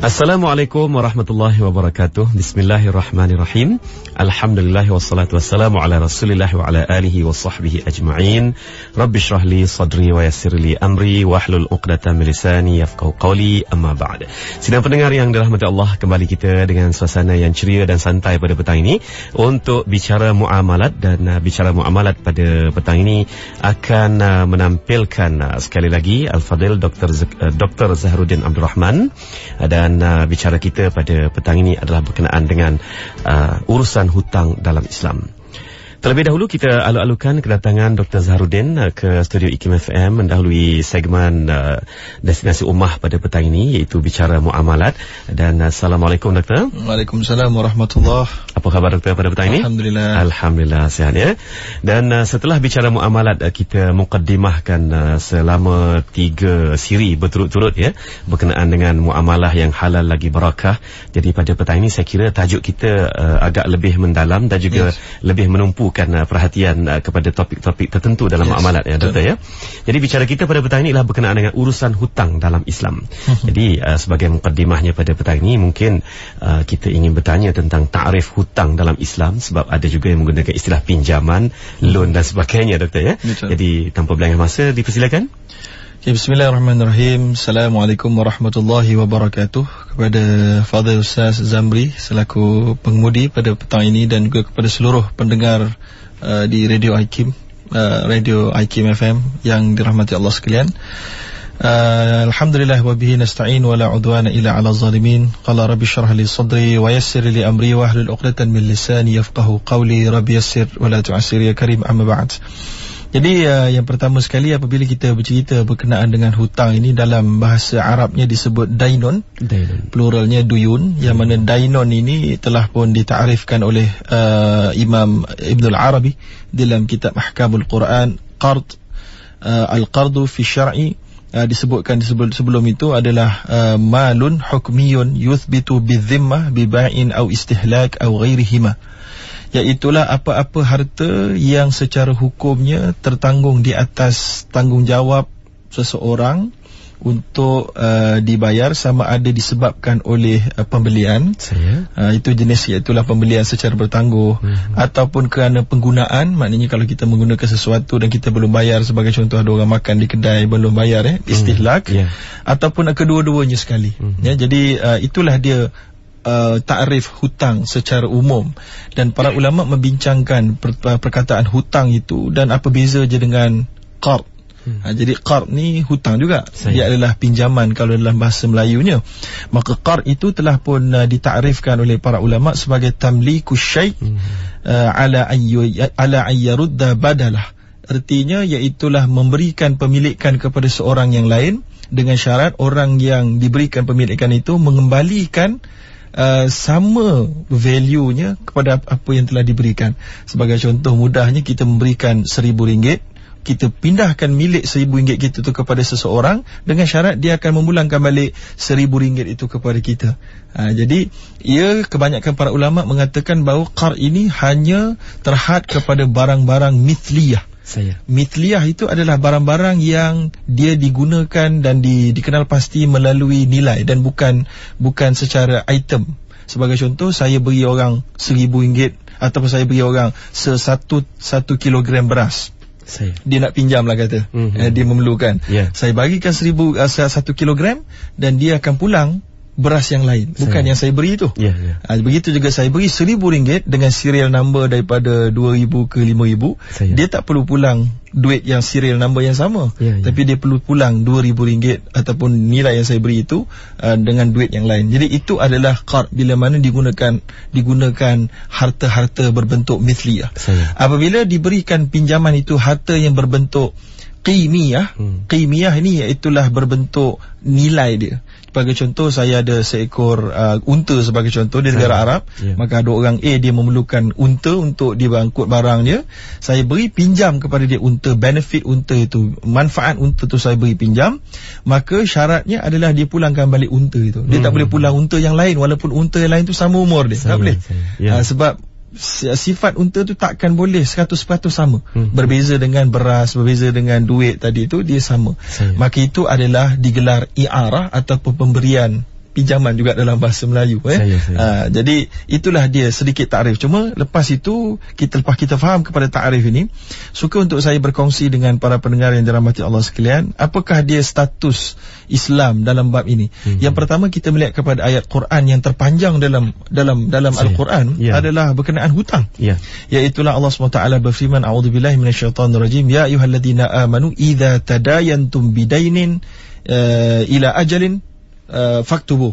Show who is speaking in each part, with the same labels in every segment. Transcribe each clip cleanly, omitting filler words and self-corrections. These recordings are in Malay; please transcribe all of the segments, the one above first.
Speaker 1: Assalamualaikum warahmatullahi wabarakatuh. Bismillahirrahmanirrahim. Alhamdulillah wassalatu wassalamu ala Rasulillah wa ala alihi wa sahbihi ajma'in. Rabbi shrah li sadri wa yassir li amri wahlul 'uqdatam min lisani yafqahu qawli, amma ba'd. Sidang pendengar yang dirahmati Allah, kembali kita dengan suasana yang ceria dan santai pada petang ini untuk bicara muamalat, dan bicara muamalat pada petang ini akan menampilkan sekali lagi Al-Fadil Dr. Zaharuddin Abdul Rahman, dan bicara kita pada petang ini adalah berkenaan dengan urusan hutang dalam Islam. Terlebih dahulu kita alu-alukan kedatangan Dr. Zaharuddin ke studio IKIM FM mendahului segmen Destinasi Ummah pada petang ini, iaitu bicara muamalat. Dan Assalamualaikum Doktor.
Speaker 2: Waalaikumsalam warahmatullahi.
Speaker 1: Apa khabar Doktor pada petang ini?
Speaker 2: Alhamdulillah.
Speaker 1: Alhamdulillah sihat ya. Dan setelah bicara muamalat, kita mukaddimahkan selama 3 siri berturut-turut ya, berkenaan dengan muamalah yang halal lagi barakah. Jadi pada petang ini saya kira tajuk kita agak lebih mendalam dan juga lebih menumpu perhatian kepada topik-topik tertentu dalam muamalat ya Doktor ya. Jadi bicara kita pada petang ini adalah berkenaan dengan urusan hutang dalam Islam. Jadi sebagai mukaddimahnya pada petang ini, mungkin kita ingin bertanya tentang ta'rif hutang dalam Islam, sebab ada juga yang menggunakan istilah pinjaman, loan dan sebagainya Doktor ya. Jadi tanpa berlengah masa, dipersilakan.
Speaker 2: Bismillahirrahmanirrahim. Assalamualaikum warahmatullahi wabarakatuh. Kepada Fadil Ustaz Zamri selaku pengemudi pada petang ini, dan juga kepada seluruh pendengar di Radio IKIM, Radio IKIM FM yang dirahmati Allah sekalian. Alhamdulillah wa bihi nasta'in wa la udwana illa 'ala zalimin. Qala rabbi shrah li sadri wa yassir li amri wa hlul 'uqdatan min lisani yafqahu qawli. Rabbi yassir wa la tu'assir ya karim, amma ba'd. Jadi yang pertama sekali, apabila kita bercerita berkenaan dengan hutang ini, dalam bahasa Arabnya disebut dainun, pluralnya duyun, yang mana dainun ini telah pun ditarifkan oleh Imam Ibn al-Arabi dalam kitab Ahkamul Quran. Al-qardu fi syar'i, disebutkan sebelum itu adalah malun hukmiyun yuthbitu bidzimmah biba'in au istihlak au ghairihima, iaitulah apa-apa harta yang secara hukumnya tertanggung di atas tanggungjawab seseorang untuk dibayar, sama ada disebabkan oleh pembelian, itu jenis, iaitulah pembelian secara bertangguh, ataupun kerana penggunaan, maknanya kalau kita menggunakan sesuatu dan kita belum bayar, sebagai contoh ada orang makan di kedai belum bayar, istihlak, ataupun kedua-duanya sekali. Jadi itulah dia ta'rif hutang secara umum, dan para ulama membincangkan perkataan hutang itu dan apa beza je dengan qard. Jadi qard ni hutang juga, dia adalah pinjaman kalau dalam bahasa Melayunya. Maka qard itu telah pun ditarifkan oleh para ulama sebagai tamliku syai' ala ayyarudda badalah. Artinya iaitulah memberikan pemilikan kepada seorang yang lain, dengan syarat orang yang diberikan pemilikan itu mengembalikan sama value-nya kepada apa yang telah diberikan. Sebagai contoh mudahnya, kita memberikan RM1,000, kita pindahkan milik RM1,000 kita itu kepada seseorang, dengan syarat dia akan memulangkan balik RM1,000 itu kepada kita. Jadi kebanyakan para ulama mengatakan bahawa qard ini hanya terhad kepada barang-barang mithliyah. Mithliyah itu adalah barang-barang yang dia digunakan dan dikenal pasti melalui nilai, dan bukan secara item. Sebagai contoh, saya beri orang RM1,000, ataupun saya beri orang 1 kilogram beras. Dia nak pinjam lah kata, dia memerlukan, saya bagikan 1 kilogram, dan dia akan pulang beras yang lain, bukan yang saya beri itu. Begitu juga saya beri RM1,000 dengan serial number daripada 2,000 ke 5,000, dia tak perlu pulang duit yang serial number yang sama, tapi dia perlu pulang RM2,000 ataupun nilai yang saya beri itu dengan duit yang lain. Jadi itu adalah qard, bila mana digunakan harta-harta berbentuk mithliyah. Apabila diberikan pinjaman itu harta yang berbentuk qimiyah, qimiyah ini iaitulah berbentuk nilai dia. Sebagai contoh, saya ada seekor unta sebagai contoh di negara Arab, maka ada orang A, dia memerlukan unta untuk dia angkut barang dia, saya beri pinjam kepada dia unta, benefit unta itu, manfaat unta itu saya beri pinjam, maka syaratnya adalah dia pulangkan balik unta itu. Dia tak boleh pulang unta yang lain, walaupun unta yang lain itu sama umur dia, tak boleh. Sebab sifat unta tu takkan boleh 100% sama. Berbeza dengan beras, berbeza dengan duit tadi tu, dia sama. Maka itu adalah digelar i'arah ataupun pemberian pinjaman juga dalam bahasa Melayu. Jadi itulah dia sedikit takrif. Cuma lepas itu lepas kita faham kepada takrif ini, suka untuk saya berkongsi dengan para pendengar yang dirahmati Allah sekalian, apakah dia status Islam dalam bab ini. Yang pertama, kita melihat kepada ayat Quran yang terpanjang dalam Al-Quran adalah berkenaan hutang. Iaitulah Allah SWT berfirman, a'udzubillahi minasyaitonirrajim, ya ayyuhalladzina amanu idza tadayantum bidainin ila ajalin faktubuh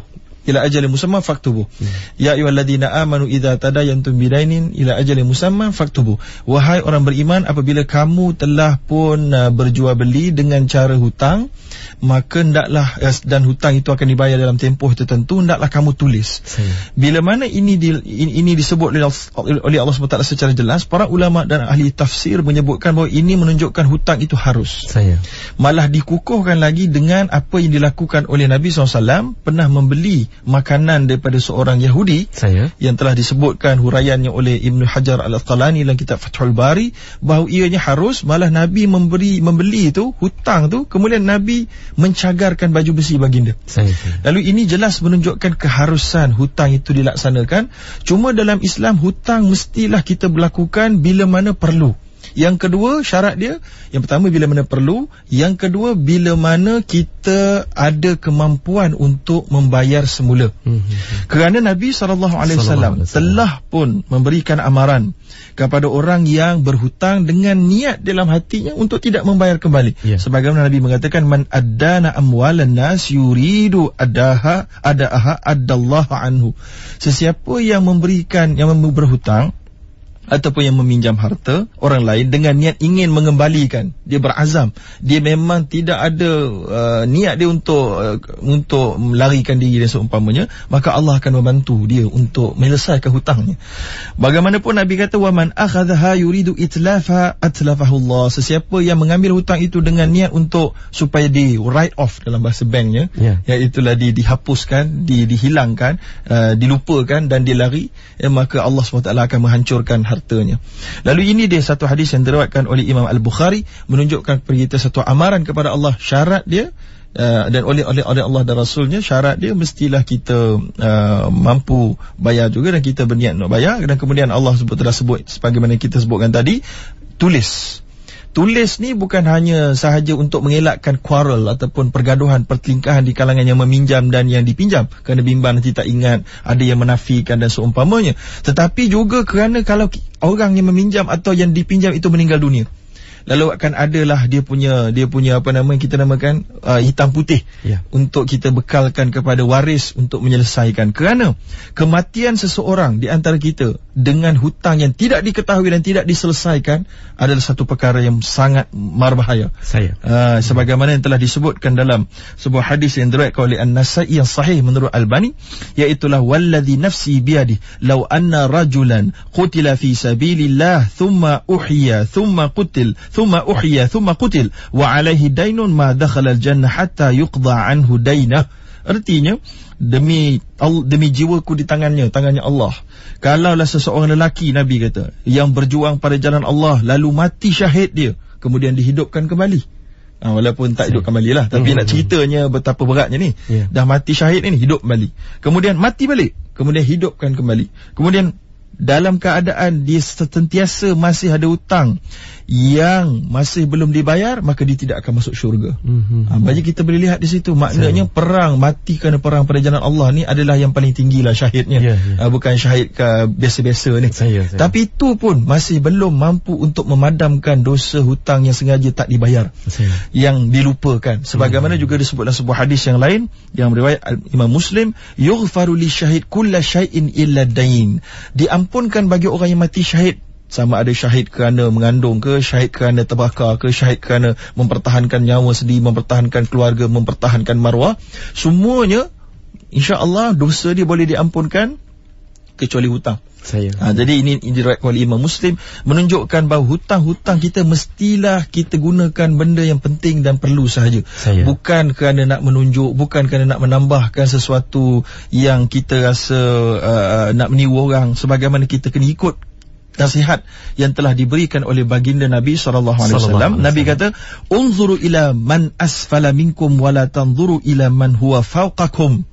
Speaker 2: ila ajalin musamma faktubuh. Ya ayyuhalladzina amanu idza tadayantum bidainin ila ajalin musamma faktubuh. Wahai orang beriman, apabila kamu telah pun berjual beli dengan cara hutang, maka hendaklah, dan hutang itu akan dibayar dalam tempoh tertentu, hendaklah kamu tulis. Bila mana ini disebut oleh Allah SWT secara jelas, para ulama dan ahli tafsir menyebutkan bahawa ini menunjukkan hutang itu harus. Malah dikukuhkan lagi dengan apa yang dilakukan oleh Nabi SAW, pernah membeli makanan daripada seorang Yahudi yang telah disebutkan huraiannya oleh Ibn Hajar Al-Asqalani dalam kitab Fathul Bari, bahawa ianya harus. Malah Nabi membeli itu, hutang tu, kemudian Nabi mencagarkan baju besi baginda. Lalu ini jelas menunjukkan keharusan hutang itu dilaksanakan. Cuma dalam Islam, hutang mestilah kita berlakukan bila mana perlu. Yang kedua, syarat dia, yang pertama bila mana perlu, yang kedua bila mana kita ada kemampuan untuk membayar semula. Kerana Nabi SAW telah pun memberikan amaran kepada orang yang berhutang dengan niat dalam hatinya untuk tidak membayar kembali. Sebagaimana Nabi mengatakan, man addana amwalan nas yuridu adaha addallahu anhu. Sesiapa yang memberikan, yang berhutang ataupun yang meminjam harta orang lain dengan niat ingin mengembalikan, dia berazam, dia memang tidak ada niat dia untuk melarikan diri dan seumpamanya, maka Allah akan membantu dia untuk menyelesaikan hutangnya. Bagaimanapun Nabi kata, wa man akhadhaha yuridu itlafa atlafahu Allah. Sesiapa yang mengambil hutang itu dengan niat untuk supaya di write off dalam bahasa banknya, iaitulah dihapuskan, dihilangkan, dilupakan dan dilari, maka Allah SWT akan menghancurkan hartanya. Lalu ini dia satu hadis yang diriwayatkan oleh Imam Al-Bukhari, menunjukkan kepada kita satu amaran kepada Allah. Syarat dia dan oleh Allah dan Rasulnya, syarat dia mestilah kita mampu bayar juga, dan kita berniat nak bayar. Dan kemudian Allah telah sebut, sebagaimana kita sebutkan tadi, tulis. Tulis ni bukan hanya sahaja untuk mengelakkan quarrel ataupun pergaduhan, pertelingkahan di kalangan yang meminjam dan yang dipinjam, kerana bimbang nanti tak ingat, ada yang menafikan dan seumpamanya, tetapi juga kerana kalau orang yang meminjam atau yang dipinjam itu meninggal dunia, lalu akan adalah dia punya apa nama kita namakan hitam putih untuk kita bekalkan kepada waris untuk menyelesaikan. Kerana kematian seseorang di antara kita dengan hutang yang tidak diketahui dan tidak diselesaikan adalah satu perkara yang sangat berbahaya. Sebagaimana yang telah disebutkan dalam sebuah hadis yang diriwayatkan oleh An-Nasa'i yang sahih menurut Albani, iaitulah walladhi nafsi biyadi law anna rajulan qutila fi sabilillah thumma uhiya thumma qutil thumma qutil wa alaihi dainun ma dakhala al-jannah hatta yuqda anhu dainah. Artinya, demi jiwaku di tangannya Allah, kalaulah seseorang lelaki, Nabi kata, yang berjuang pada jalan Allah lalu mati syahid dia, kemudian dihidupkan kembali, walaupun tak hidup kembali lah, tapi nak ceritanya betapa beratnya ni. Dah mati syahid ni, hidup kembali, kemudian mati balik, kemudian hidupkan kembali, kemudian dalam keadaan dia sentiasa masih ada hutang yang masih belum dibayar, maka dia tidak akan masuk syurga. Bagi kita boleh lihat di situ, maknanya perang, mati kerana perang pada jalan Allah ni adalah yang paling tinggilah syahidnya. Bukan syahid biasa-biasa ni. Tapi itu pun masih belum mampu untuk memadamkan dosa hutang yang sengaja tak dibayar, yang dilupakan. Sebagaimana juga disebut dalam sebuah hadis yang lain yang riwayat Imam Muslim, yughfaru li syahid kulla syai'in illa dain. Diampunkan bagi orang yang mati syahid, sama ada syahid kerana mengandung ke, syahid kerana terbakar ke, syahid kerana mempertahankan nyawa sendiri, mempertahankan keluarga, mempertahankan maruah, semuanya insya-Allah dosa dia boleh diampunkan kecuali hutang. Jadi ini diriwayatkan oleh Imam Muslim, menunjukkan bahawa hutang-hutang kita mestilah kita gunakan benda yang penting dan perlu sahaja. Bukan kerana nak menunjuk, bukan kerana nak menambahkan sesuatu yang kita rasa nak meniru orang. Sebagaimana kita kena ikut nasihat yang telah diberikan oleh baginda Nabi SAW. Nabi kata, unzuru ila man asfala minkum wala tanzuru ila man huwa fawqakum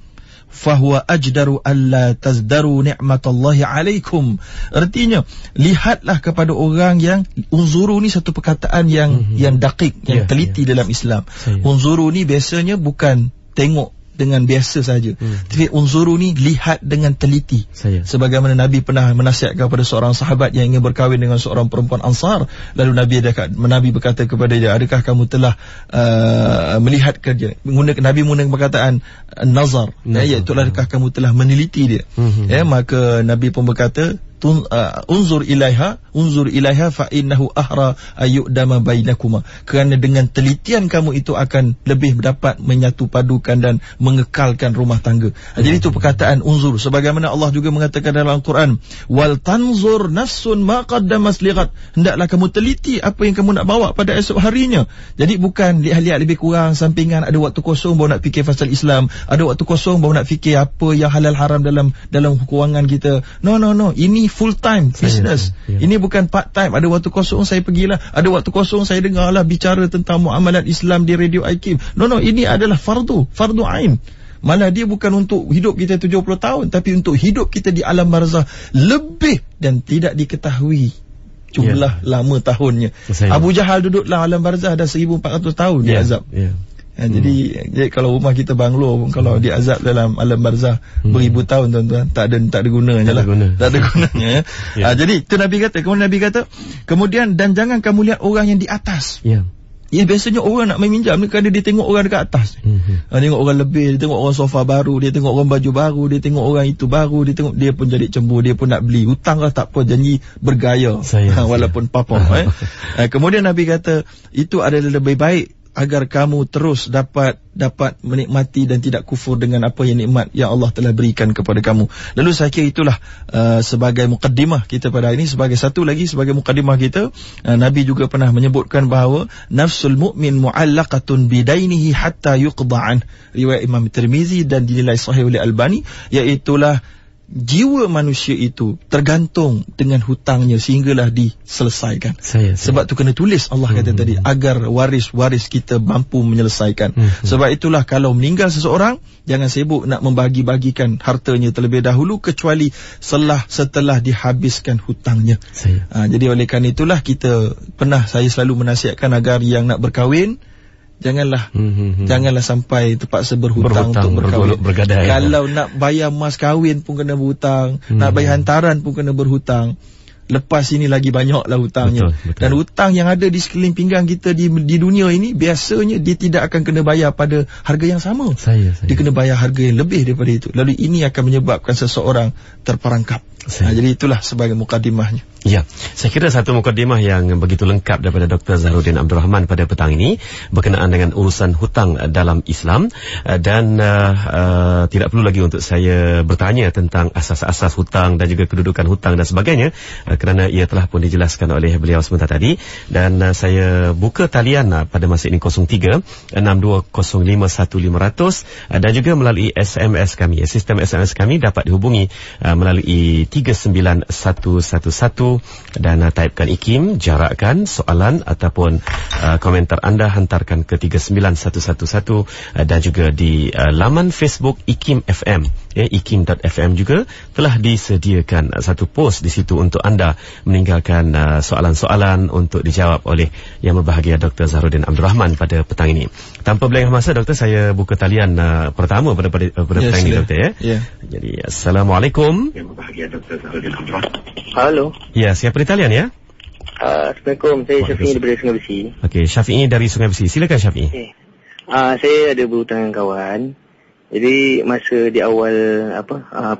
Speaker 2: fahuwa ajdaru alla tazdaru ni'matallahi alaikum. Artinya, lihatlah kepada orang yang, unzuru ni satu perkataan yang dakik, yang teliti dalam Islam. Unzuru ni biasanya bukan tengok dengan biasa saja, tapi unzuru ni lihat dengan teliti. Sebagaimana Nabi pernah menasihatkan kepada seorang sahabat yang ingin berkahwin dengan seorang perempuan Ansar, lalu Nabi berkata kepada dia, adakah kamu telah melihat kerja, Nabi menggunakan perkataan nazar, iaitu adakah kamu telah meneliti dia. Maka Nabi pun berkata, unzur ilaiha fa innahu ahra ayyudama bainakuma, kerana dengan telitian kamu itu akan lebih dapat menyatu padukan dan mengekalkan rumah tangga. Jadi itu perkataan unzur, sebagaimana Allah juga mengatakan dalam Al-Quran, wal tanzur nafsun ma qaddamat lighat, hendaklah kamu teliti apa yang kamu nak bawa pada esok harinya. Jadi bukan lihat-lihat lebih kurang sampingan, ada waktu kosong baru nak fikir pasal Islam, ada waktu kosong baru nak fikir apa yang halal haram dalam kewangan kita. No, ini full time business. Ini bukan part time. Ada waktu kosong saya pergilah, ada waktu kosong saya dengarlah bicara tentang muamalat Islam di Radio IKIM. No, ini adalah fardu ain. Malah dia bukan untuk hidup kita 70 tahun, tapi untuk hidup kita di alam barzah lebih dan tidak diketahui jumlah lama tahunnya. Abu Jahal duduk dalam alam barzah dah 1400 tahun dia azab. Jadi kalau rumah kita banglo pun, kalau diazab dalam alam barzah beribu tahun, tuan-tuan, tak ada gunanya lah. Tak ada gunanya. Jadi itu Nabi kata, kemudian dan jangan kamu lihat orang yang di atas. Biasanya orang nak meminjam ni kerana dia tengok orang dekat atas. Tengok orang lebih, dia tengok orang sofa baru, dia tengok orang baju baru, dia tengok orang itu baru, dia pun jadi cemburu, dia pun nak beli. Hutang lah tak apa, janji bergaya walaupun papa. Kemudian Nabi kata, itu adalah lebih baik agar kamu terus dapat menikmati dan tidak kufur dengan apa yang nikmat yang Allah telah berikan kepada kamu. Lalu saya kira itulah sebagai mukaddimah kita pada hari ini. Sebagai mukaddimah kita, Nabi juga pernah menyebutkan bahawa nafsul mu'min mu'allaqatun bidainihi hatta yuqda'an, riwayat Imam Tirmizi dan dinilai sahih oleh Albani, iaitulah jiwa manusia itu tergantung dengan hutangnya sehinggalah diselesaikan. Sebab tu kena tulis, Allah kata tadi, agar waris-waris kita mampu menyelesaikan. Sebab itulah kalau meninggal seseorang, jangan sibuk nak membagi-bagikan hartanya terlebih dahulu, kecuali setelah dihabiskan hutangnya. Jadi oleh kerana itulah saya selalu menasihatkan agar yang nak berkahwin, janganlah sampai terpaksa berhutang untuk berkahwin. Kalau nak bayar mas kahwin pun kena berhutang, nak bayar hantaran pun kena berhutang. Lepas ini lagi banyaklah hutangnya. Betul. Dan hutang yang ada di sekeliling pinggang kita di dunia ini, biasanya dia tidak akan kena bayar pada harga yang sama. Dia kena bayar harga yang lebih daripada itu. Lalu ini akan menyebabkan seseorang terperangkap. Jadi itulah sebagai mukadimahnya.
Speaker 1: Saya kira satu mukadimah yang begitu lengkap daripada Dr. Zahruddin Abdul Rahman pada petang ini berkenaan dengan urusan hutang dalam Islam, dan tidak perlu lagi untuk saya bertanya tentang asas-asas hutang dan juga kedudukan hutang dan sebagainya, kerana ia telah pun dijelaskan oleh beliau sebentar tadi. Dan saya buka talian pada masa ini 03-6205-1500 dan juga melalui SMS kami. Sistem SMS kami dapat dihubungi melalui 39111 dan typekan IKIM, jarakkan soalan ataupun komentar anda, hantarkan ke 39111 dan juga di laman Facebook IKIM FM, IKIM.FM juga telah disediakan satu post di situ untuk anda meninggalkan soalan-soalan untuk dijawab oleh Yang Berbahagia Dr. Zahruddin Abdul Rahman pada petang ini. Tanpa berlengah masa, Doktor, saya buka talian pertama pada petang ini, Doktor. Jadi Assalamualaikum. Yang Berbahagia Dr. Zahruddin Abdul Rahman.
Speaker 3: Halo.
Speaker 1: Siapa di talian ya?
Speaker 3: Assalamualaikum, saya Syafi'i daripada Sungai Besi.
Speaker 1: Okey, Syafi'i dari Sungai Besi. Silakan Syafi'i.
Speaker 3: Saya ada berhutang dengan kawan. Jadi masa di awal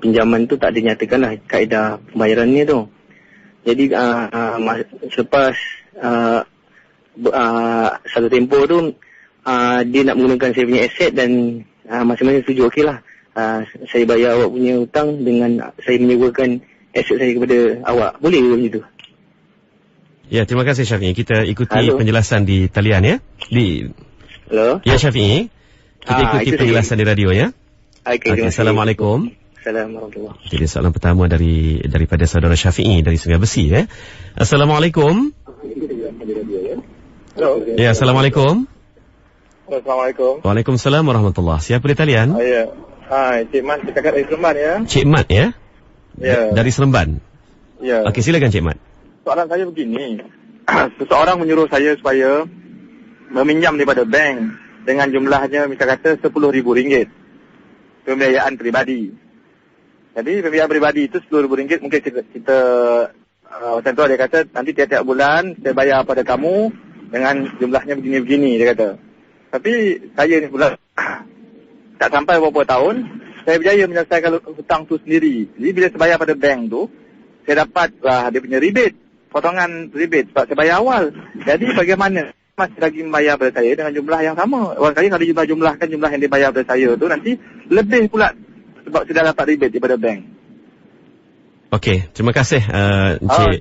Speaker 3: pinjaman tu tak dinyatakan lah kaedah pembayarannya tu. Jadi selepas satu tempoh tu dia nak menggunakan saya punya aset dan masing-masing setuju, okeylah. Saya bayar awak punya hutang dengan saya menyewakan aset saya kepada awak. Boleh ke macam tu?
Speaker 1: Terima kasih Syafi'i. Kita ikuti penjelasan di talian ya.
Speaker 3: Halo.
Speaker 1: Ya Syafi'i. Kita ikuti penjelasan di radio ya.
Speaker 3: Okey,
Speaker 1: Assalamualaikum.
Speaker 3: Assalamualaikum.
Speaker 1: Jadi soalan pertama daripada saudara Syafi'i dari Sungai Besi ya. Assalamualaikum.
Speaker 3: Halo.
Speaker 1: Ya, Assalamualaikum.
Speaker 3: Assalamualaikum.
Speaker 1: Waalaikumsalam warahmatullahi. Siapa di talian?
Speaker 4: Cik Mat cakap dari Seremban ya.
Speaker 1: Cik Mat ya?
Speaker 4: Ya.
Speaker 1: Dari Seremban.
Speaker 4: Ya.
Speaker 1: Okey, silakan Cik Mat.
Speaker 4: Soalan saya begini. Seseorang menyuruh saya supaya meminjam daripada bank dengan jumlahnya misal kata RM10,000. Pembiayaan peribadi. Jadi pembiayaan peribadi itu RM10,000 mungkin kita macam tu dia kata nanti tiap-tiap bulan saya bayar pada kamu dengan jumlahnya begini-begini dia kata. Tapi saya ni pula tak sampai beberapa tahun saya berjaya menyelesaikan hutang tu sendiri. Jadi bila saya bayar pada bank tu saya dapat dia punya rebate, potongan rebate sebab saya bayar awal. Jadi bagaimana masih lagi membayar pada saya dengan jumlah yang sama. Barangkali kalau jumlahkan jumlah yang dibayar pada saya tu nanti lebih pula sebab sudah dapat rebate daripada bank.
Speaker 1: Okey, terima kasih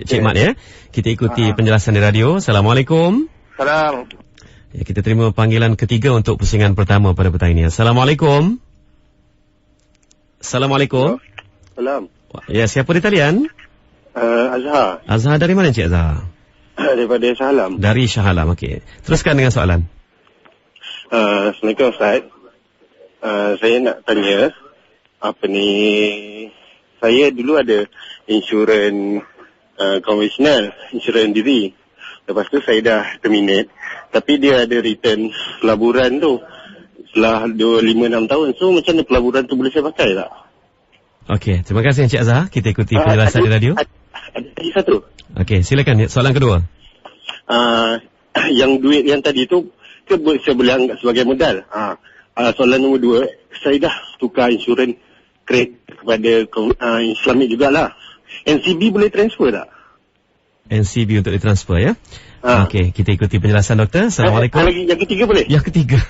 Speaker 1: Cik Mat ya. Kita ikuti penjelasan di radio. Assalamualaikum.
Speaker 4: Salam.
Speaker 1: Ya, kita terima panggilan ketiga untuk pusingan pertama pada petang ini. Assalamualaikum. Assalamualaikum.
Speaker 4: Salam.
Speaker 1: Ya, siapa di talian?
Speaker 4: Azhar.
Speaker 1: Azhar dari mana Cik Azhar?
Speaker 4: Daripada Shah Alam.
Speaker 1: Dari Shah Alam, okey. Teruskan dengan soalan.
Speaker 4: Assalamualaikum Ustaz. Saya nak tanya saya dulu ada insurans konvensional, insurans diri. Lepas tu saya dah terminate, tapi dia ada return pelaburan tu setelah 5-6 tahun. So macam mana pelaburan tu boleh saya pakai tak?
Speaker 1: Okey, terima kasih Encik Azhar. Kita ikuti penjelasan di radio.
Speaker 4: Ada lagi satu.
Speaker 1: Okey, silakan soalan kedua.
Speaker 4: Yang duit yang tadi tu saya boleh anggap sebagai modal. Soalan nombor 2, saya dah tukar insurans kredit kepada Islamic jugalah. NCB boleh transfer tak?
Speaker 1: NCB untuk ditransfer ya. Okey, kita ikuti penjelasan doktor. Assalamualaikum.
Speaker 4: Lagi yang ketiga boleh?
Speaker 1: Yang ketiga.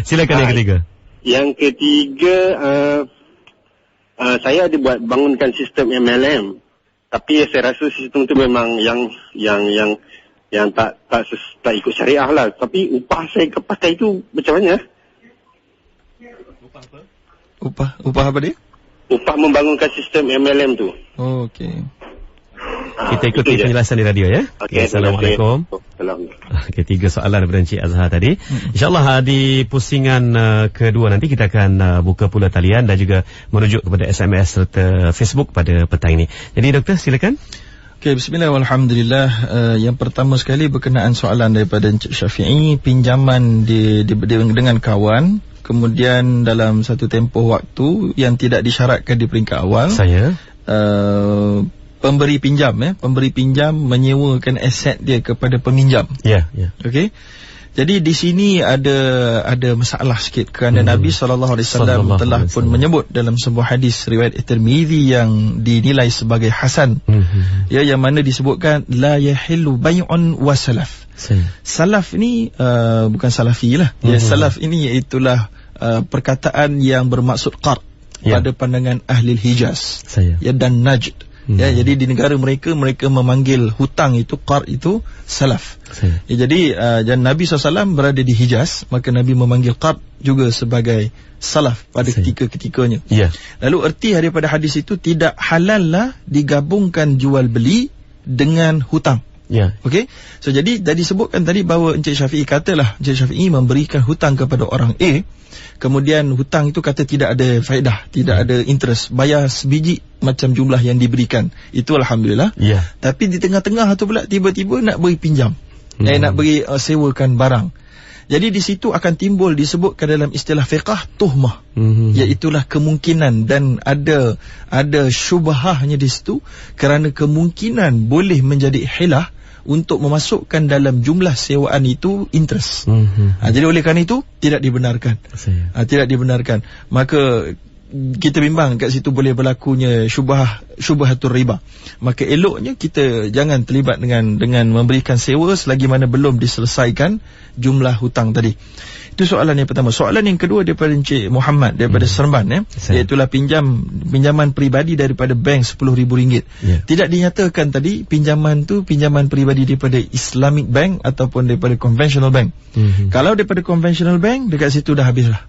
Speaker 1: Silakan yang ketiga.
Speaker 4: Yang ketiga saya ada buat bangunkan sistem MLM. Tapi saya rasa sistem tu memang yang tak ikut syariah lah. Tapi upah saya pakai tu macam mana?
Speaker 2: Upah apa dia?
Speaker 4: Upah membangunkan sistem MLM tu.
Speaker 2: Oh, okey.
Speaker 1: Kita ikuti penjelasan di radio ya.
Speaker 4: Okey,
Speaker 1: Assalamualaikum. Okey, 3 soalan daripada Encik Azhar tadi. InsyaAllah di pusingan kedua nanti kita akan buka pula talian dan juga merujuk kepada SMS serta Facebook pada petang ini. Jadi doktor silakan.
Speaker 2: Okey, bismillah walhamdulillah. Yang pertama sekali berkenaan soalan daripada Encik Syafi'i, pinjaman dengan kawan, kemudian dalam satu tempoh waktu yang tidak disyaratkan di peringkat awal.
Speaker 1: Saya
Speaker 2: pemberi pinjam menyewakan aset dia kepada peminjam.
Speaker 1: Ya.
Speaker 2: Okey. Jadi di sini ada masalah sikit kerana Nabi SAW telah pun menyebut dalam sebuah hadis riwayat Tirmizi yang dinilai sebagai hasan. Ya, yang mana disebutkan la yahillu bai'un wa salaf. Salaf ni bukan salafi lah. Ya, salaf ini iaitulah perkataan yang bermaksud qard pada pandangan ahli Hijaz dan Najd. Ya, jadi di negara mereka memanggil hutang itu qard itu salaf. Ya, jadi dan Nabi SAW berada di Hijaz, maka Nabi memanggil qard juga sebagai salaf pada ketika-ketikanya. Lalu erti daripada hadis itu tidak halal lah digabungkan jual beli dengan hutang. Okey. So jadi disebutkan tadi bahawa Encik Syafi'i katalah Encik Syafi'i memberikan hutang kepada orang A, kemudian hutang itu kata tidak ada faedah, tidak ada interest, bayar sebiji macam jumlah yang diberikan. Itu alhamdulillah. Tapi di tengah-tengah tu pula tiba-tiba nak beri pinjam. Nak beri sewakan barang. Jadi di situ akan timbul disebutkan dalam istilah fiqh tuhmah. Iaitulah kemungkinan dan ada syubhahnya di situ kerana kemungkinan boleh menjadi hilah untuk memasukkan dalam jumlah sewaan itu interest. Jadi oleh kerana itu tidak dibenarkan. Tidak dibenarkan. Maka kita bimbang kat situ boleh berlakunya syubhatul riba. Maka eloknya kita jangan terlibat dengan memberikan sewa selagi mana belum diselesaikan jumlah hutang tadi. Itu soalan yang pertama. Soalan yang kedua daripada Encik Muhammad daripada Seremban iaitulah pinjaman peribadi daripada bank RM10,000. Tidak dinyatakan tadi pinjaman tu pinjaman peribadi daripada Islamic bank ataupun daripada conventional bank. Kalau daripada conventional bank dekat situ dah habislah.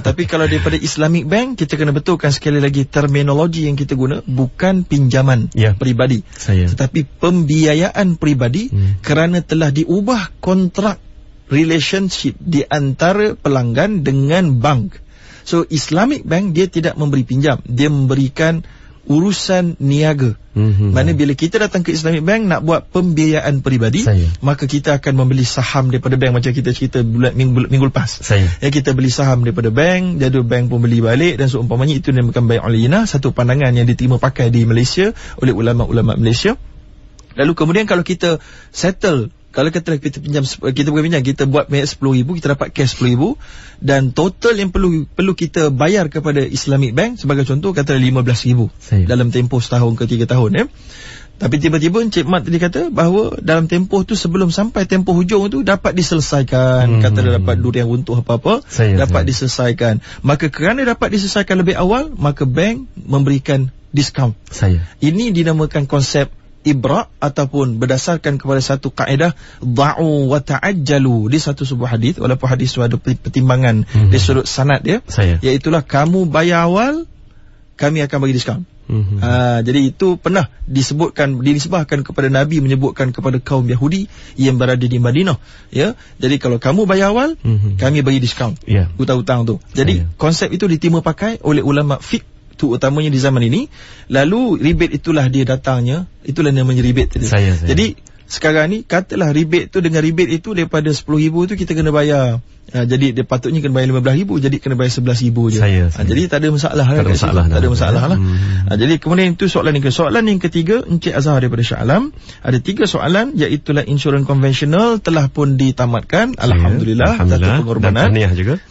Speaker 2: Tapi kalau daripada Islamic bank kita kena betulkan sekali lagi terminologi yang kita guna bukan pinjaman peribadi, tetapi pembiayaan peribadi kerana telah diubah kontrak relationship di antara pelanggan dengan bank. So Islamic Bank dia tidak memberi pinjam, dia memberikan urusan niaga. Mana bila kita datang ke Islamic Bank nak buat pembiayaan peribadi, maka kita akan membeli saham daripada bank, macam kita cerita minggu lepas. Kita beli saham daripada bank, jadi bank pun beli balik, dan seumpamanya itu dinamakan bai'ul inah, satu pandangan yang diterima pakai di Malaysia oleh ulama-ulama Malaysia. Lalu kemudian kalau kita settle, kalau kita pinjam, kita buat bayar 10,000, kita dapat cash 10,000, dan total yang perlu kita bayar kepada Islamic Bank sebagai contoh kata 15,000 dalam tempoh setahun ke 3 tahun. Tapi tiba-tiba Encik Mat tadi kata bahawa dalam tempoh tu, sebelum sampai tempoh hujung tu dapat diselesaikan. Kata dia dapat durian runtuh apa-apa, dapat diselesaikan. Maka kerana dapat diselesaikan lebih awal, maka bank memberikan diskaun. Ini dinamakan konsep ibra' ataupun berdasarkan kepada satu kaedah da'u wa ta'ajjalu di satu sebuah hadis, walaupun hadis itu ada pertimbangan dari sudut sanad dia, iaitulah kamu bayar awal, kami akan bagi diskaun. Jadi itu pernah dinisbahkan kepada Nabi, menyebutkan kepada kaum Yahudi yang berada di Madinah, ya. Jadi kalau kamu bayar awal, kami bagi diskaun hutang-hutang tu. Jadi konsep itu diterima pakai oleh ulama fiqh tu, utamanya di zaman ini. Lalu rebate itulah dia datangnya, itulah namanya rebate tadi. Jadi sekarang ni katalah rebate tu, dengan rebate itu daripada 10,000 tu kita kena bayar, jadi dia patutnya kena bayar 15,000, jadi kena bayar 11,000 je. Jadi tak ada masalah lah. Tak ada masalah lah. Jadi kemudian itu soalan yang kedua. Soalan yang ketiga, Encik Azhar daripada Shah Alam, ada 3 soalan, iaitulah insurans konvensional telah pun ditamatkan, Alhamdulillah, satu pengorbanan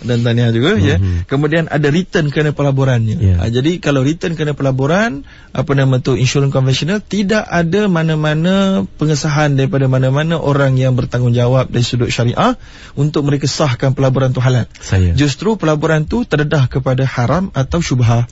Speaker 2: dan tahniah juga, ya. Kemudian ada return kerana pelaburannya. Jadi kalau return kerana pelaburan, insurans konvensional, tidak ada mana-mana pengesahan daripada mana-mana orang yang bertanggungjawab dari sudut syariah untuk mereka sahkan pelaburan tu halal. Justru pelaburan tu terdedah kepada haram atau syubhah.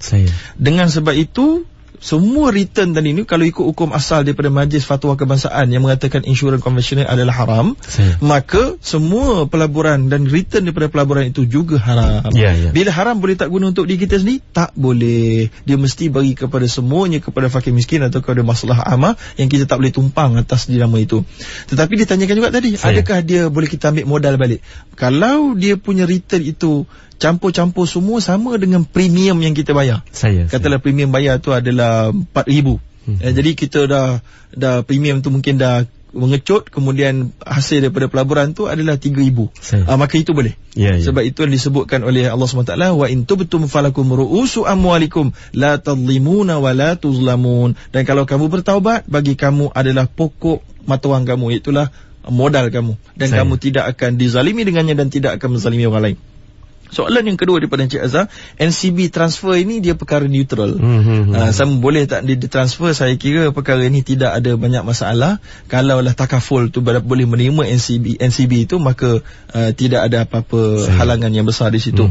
Speaker 2: Dengan sebab itu, semua return tadi ni kalau ikut hukum asal daripada Majlis Fatwa Kebangsaan yang mengatakan insurans konvensional adalah haram, maka semua pelaburan dan return daripada pelaburan itu juga haram. Bila haram boleh tak guna untuk diri kita sendiri? Tak boleh. Dia mesti bagi kepada semuanya, kepada fakir miskin atau kepada masalah amah yang kita tak boleh tumpang atas dirama itu. Tetapi ditanyakan juga tadi, adakah dia boleh kita ambil modal balik? Kalau dia punya return itu campur-campur semua sama dengan premium yang kita bayar. Katalah premium bayar tu adalah 4,000. Jadi kita dah premium tu mungkin dah mengecut, kemudian hasil daripada pelaburan tu adalah 3,000. Maka itu boleh. Sebab itu yang disebutkan oleh Allah SWT, wa in tubtum falakum ru'usu amwalikum la tadlimuna wa la tuzlamun. Dan kalau kamu bertaubat, bagi kamu adalah pokok mata wang kamu, itulah modal kamu, dan kamu tidak akan dizalimi dengannya dan tidak akan menzalimi orang lain. Soalan yang kedua daripada Encik Azhar, NCB transfer ini dia perkara neutral. Sama boleh tak ditransfer, saya kira perkara ini tidak ada banyak masalah. Kalaulah takaful tu boleh menerima NCB itu, maka tidak ada apa-apa halangan yang besar di situ.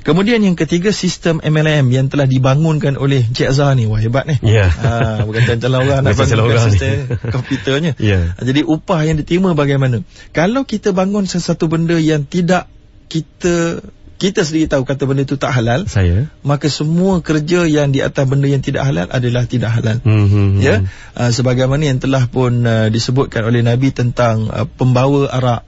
Speaker 2: Kemudian yang ketiga, sistem MLM yang telah dibangunkan oleh Encik Azhar ni. Wah, hebat ni. Bukan calon orang nak bangunkan sistem komputernya. Jadi upah yang diterima bagaimana? Kalau kita bangun sesuatu benda yang tidak kita sendiri tahu kata benda itu tak halal, maka semua kerja yang di atas benda yang tidak halal adalah tidak halal. Sebagaimana yang telah pun disebutkan oleh Nabi tentang pembawa arak,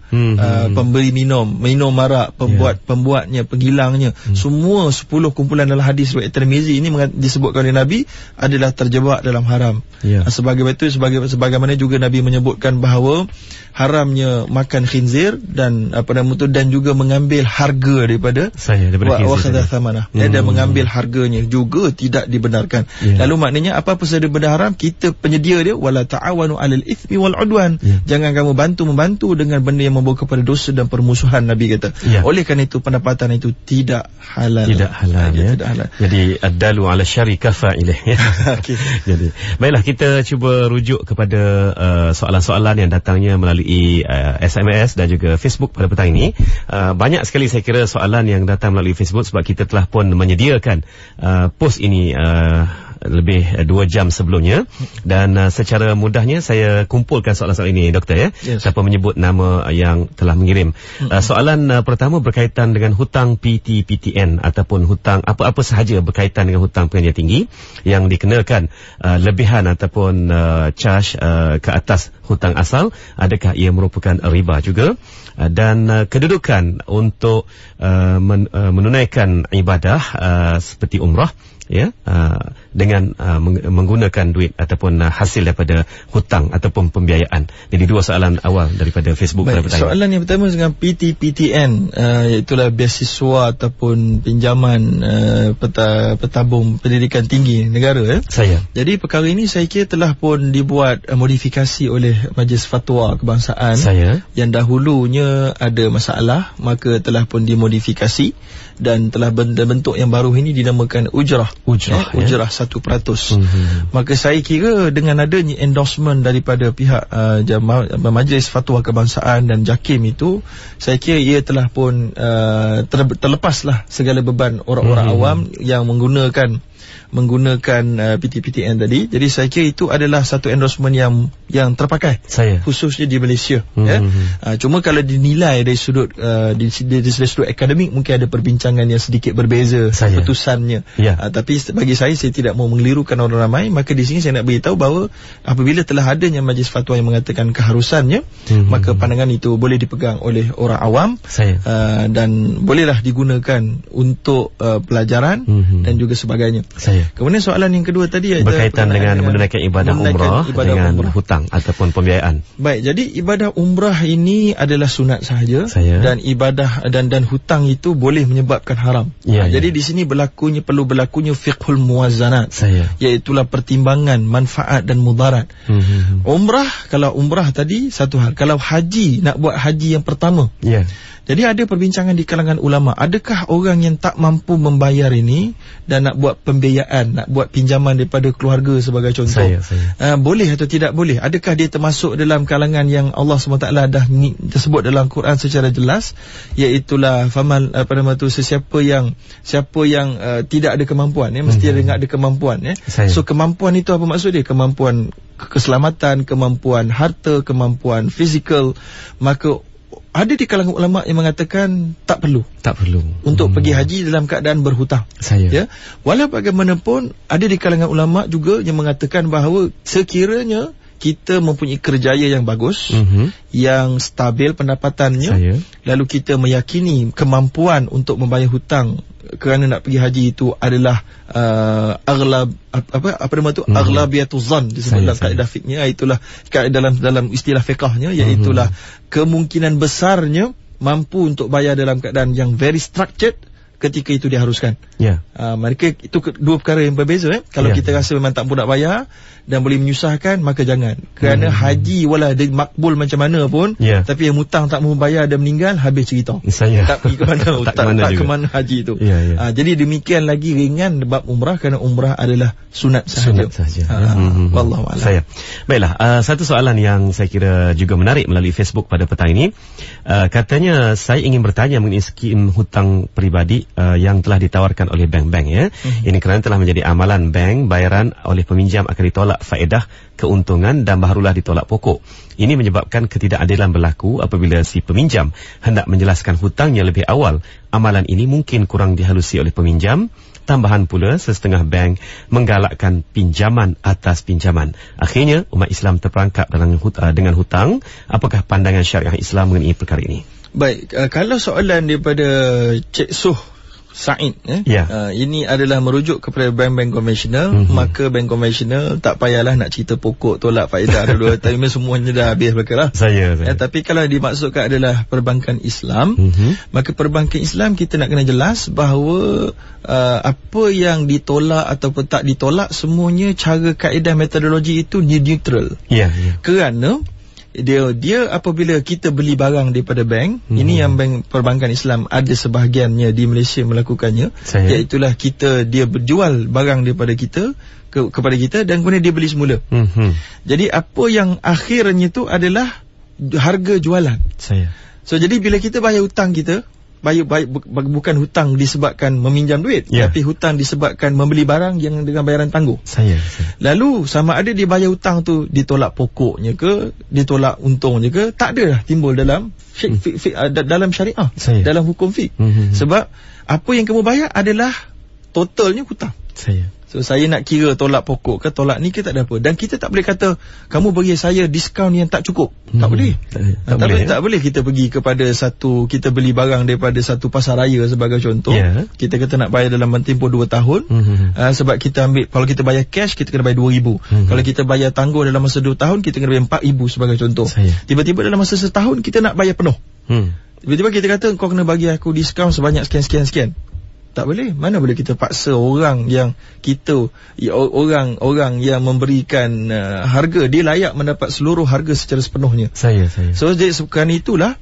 Speaker 2: pemberi minum arak, pembuatnya, penghilangnya, semua 10 kumpulan dalam hadis riwayat Tirmizi ini disebutkan oleh Nabi adalah terjebak dalam haram. Sebagaimana juga Nabi menyebutkan bahawa haramnya makan khinzir dan dan juga mengambil harga daripada khinzir dan mengambil harganya juga tidak dibenarkan. Lalu maknanya apa-apa sahaja benda haram, kita penyedia dia, wala ta'awanu 'alal itsmi wal 'udwan. Jangan kamu membantu dengan benda yang membawa kepada dosa dan permusuhan, Nabi kata. Oleh kerana itu pendapatan itu tidak halal. Tidak halal.
Speaker 1: Jadi ad-dalu 'ala syarri kafa'ilih. Jadi baiklah, kita cuba rujuk kepada soalan-soalan yang datangnya melalui SMS dan juga Facebook pada petang ini. Banyak sekali saya kira soalan yang datang melalui Facebook, sebab kita telah pun menyediakan post ini lebih 2 jam sebelumnya, dan secara mudahnya saya kumpulkan soalan-soalan ini, Doktor, ya. Siapa menyebut nama yang telah mengirim. Soalan pertama berkaitan dengan hutang PT-PTN ataupun hutang apa-apa sahaja berkaitan dengan hutang pengajian tinggi yang dikenakan lebihan ataupun charge ke atas hutang asal, adakah ia merupakan riba juga? Dan kedudukan untuk menunaikan ibadah seperti umrah, ya, dengan menggunakan duit ataupun hasil daripada hutang ataupun pembiayaan. Jadi 2 soalan awal daripada Facebook.
Speaker 2: Baik, soalan yang pertama dengan PT-PTN, iaitulah beasiswa ataupun pinjaman petabung pendidikan tinggi negara. Jadi perkara ini saya kira telah pun dibuat modifikasi oleh Majlis Fatwa Kebangsaan yang dahulunya ada masalah, maka telah pun dimodifikasi dan telah bentuk yang baru ini dinamakan ujrah 1%. Maka saya kira dengan adanya endorsement daripada pihak Majlis Fatwa Kebangsaan dan JAKIM itu, saya kira ia telah pun terlepaslah segala beban orang-orang awam yang menggunakan PT-PTN tadi. Jadi saya kira itu adalah satu endorsement yang terpakai khususnya di Malaysia. Cuma kalau dinilai dari sudut akademik, mungkin ada perbincangan yang sedikit berbeza keputusannya. Tapi bagi saya tidak mau mengelirukan orang ramai. Maka di sini saya nak beritahu bahawa apabila telah adanya Majlis Fatwa yang mengatakan keharusannya, maka pandangan itu boleh dipegang oleh orang awam dan bolehlah digunakan untuk pelajaran dan juga sebagainya. Kemudian soalan yang kedua tadi
Speaker 1: berkaitan dengan menunaikan ibadah umrah dengan hutang ataupun pembiayaan.
Speaker 2: Baik, jadi ibadah umrah ini adalah sunat sahaja, dan ibadah dan hutang itu boleh menyebabkan haram. Jadi di sini perlu berlakunya fiqhul muwazzanat, iaitulah pertimbangan manfaat dan mudarat. Umrah, kalau umrah tadi satu hal, kalau haji, nak buat haji yang pertama. Jadi ada perbincangan di kalangan ulama, adakah orang yang tak mampu membayar ini dan nak buat pembiayaan, nak buat pinjaman daripada keluarga sebagai contoh, boleh atau tidak boleh? Adakah dia termasuk dalam kalangan yang Allah SWT dah tersebut dalam Quran secara jelas, iaitulah faman siapa yang tidak ada kemampuan, mesti ada kemampuan. So kemampuan itu apa maksud dia? Kemampuan keselamatan, kemampuan harta, kemampuan fizikal. Maka ada di kalangan ulama yang mengatakan tak perlu untuk pergi haji dalam keadaan berhutang. Walau bagaimanapun ada di kalangan ulama juga yang mengatakan bahawa sekiranya kita mempunyai kerjaya yang bagus, yang stabil pendapatannya, lalu kita meyakini kemampuan untuk membayar hutang kerana nak pergi haji itu adalah aghlabiyatuz zan disebut dalam kaedah fikihnya, itulah dalam istilah fiqahnya, iaitulah kemungkinan besarnya mampu untuk bayar dalam keadaan yang very structured ketika itu diharuskan. Mereka itu dua perkara yang berbeza. Kalau kita rasa memang tak mampu nak bayar dan boleh menyusahkan, maka jangan. Kerana haji walau dia makbul macam mana pun, tapi yang hutang tak mampu bayar dan meninggal, habis cerita. Tak pergi ke mana, tak ke mana haji itu. Jadi demikian lagi ringan bab umrah, kerana umrah adalah sunat sahaja. Wallahu a'lam.
Speaker 1: Baiklah, satu soalan yang saya kira juga menarik melalui Facebook pada petang ini. Katanya saya ingin bertanya mengenai skim hutang peribadi yang telah ditawarkan oleh bank-bank, Ini kerana telah menjadi amalan bank, bayaran oleh peminjam akan ditolak faedah, keuntungan dan barulah ditolak pokok. Ini menyebabkan ketidakadilan berlaku apabila si peminjam hendak menjelaskan hutangnya lebih awal. Amalan ini mungkin kurang dihalusi oleh peminjam. Tambahan pula, sesetengah bank menggalakkan pinjaman atas pinjaman. Akhirnya umat Islam terperangkap dengan hutang. Apakah pandangan syariah Islam mengenai perkara ini?
Speaker 2: Baik, kalau soalan daripada Cik Suh Said, ini adalah merujuk kepada bank-bank konvensional, maka bank konvensional tak payahlah nak cerita pokok, tolak faedah dua, tapi semuanya dah habis berkara. Tapi kalau dimaksudkan adalah perbankan Islam, maka perbankan Islam kita nak kena jelas bahawa apa yang ditolak ataupun tak ditolak, semuanya cara kaedah metodologi itu neutral. Kerana dia apabila kita beli barang daripada bank, ini yang bank perbankan Islam ada sebahagiannya di Malaysia melakukannya, iaitulah dia berjual barang daripada kita kepada kita dan kemudian dia beli semula. Jadi apa yang akhirnya itu adalah harga jualan. So jadi bila kita bayar hutang kita, bukan hutang disebabkan meminjam duit, tapi hutang disebabkan membeli barang yang dengan bayaran tangguh.
Speaker 1: Saya.
Speaker 2: Lalu sama ada dia bayar hutang tu ditolak pokoknya ke, ditolak untungnya ke, tak ada dah timbul dalam dalam syariah, dalam hukum fiqh. Sebab apa yang kamu bayar adalah totalnya hutang. So saya nak kira tolak pokok ke tolak ni ke tak ada apa. Dan kita tak boleh kata kamu bagi saya diskaun yang tak cukup. Tak boleh. Tak boleh kita pergi kepada satu, kita beli barang daripada satu pasar raya sebagai contoh. Kita kata nak bayar dalam tempoh 2 tahun. Sebab kita ambil, kalau kita bayar cash kita kena bayar 2,000. Kalau kita bayar tangguh dalam masa 2 tahun kita kena bayar 4,000 sebagai contoh. Tiba-tiba dalam masa setahun kita nak bayar penuh. Tiba-tiba kita kata kau kena bagi aku diskaun sebanyak sekian. Tak boleh. Mana boleh kita paksa orang yang orang yang memberikan harga, dia layak mendapat seluruh harga secara sepenuhnya. So kerana itulah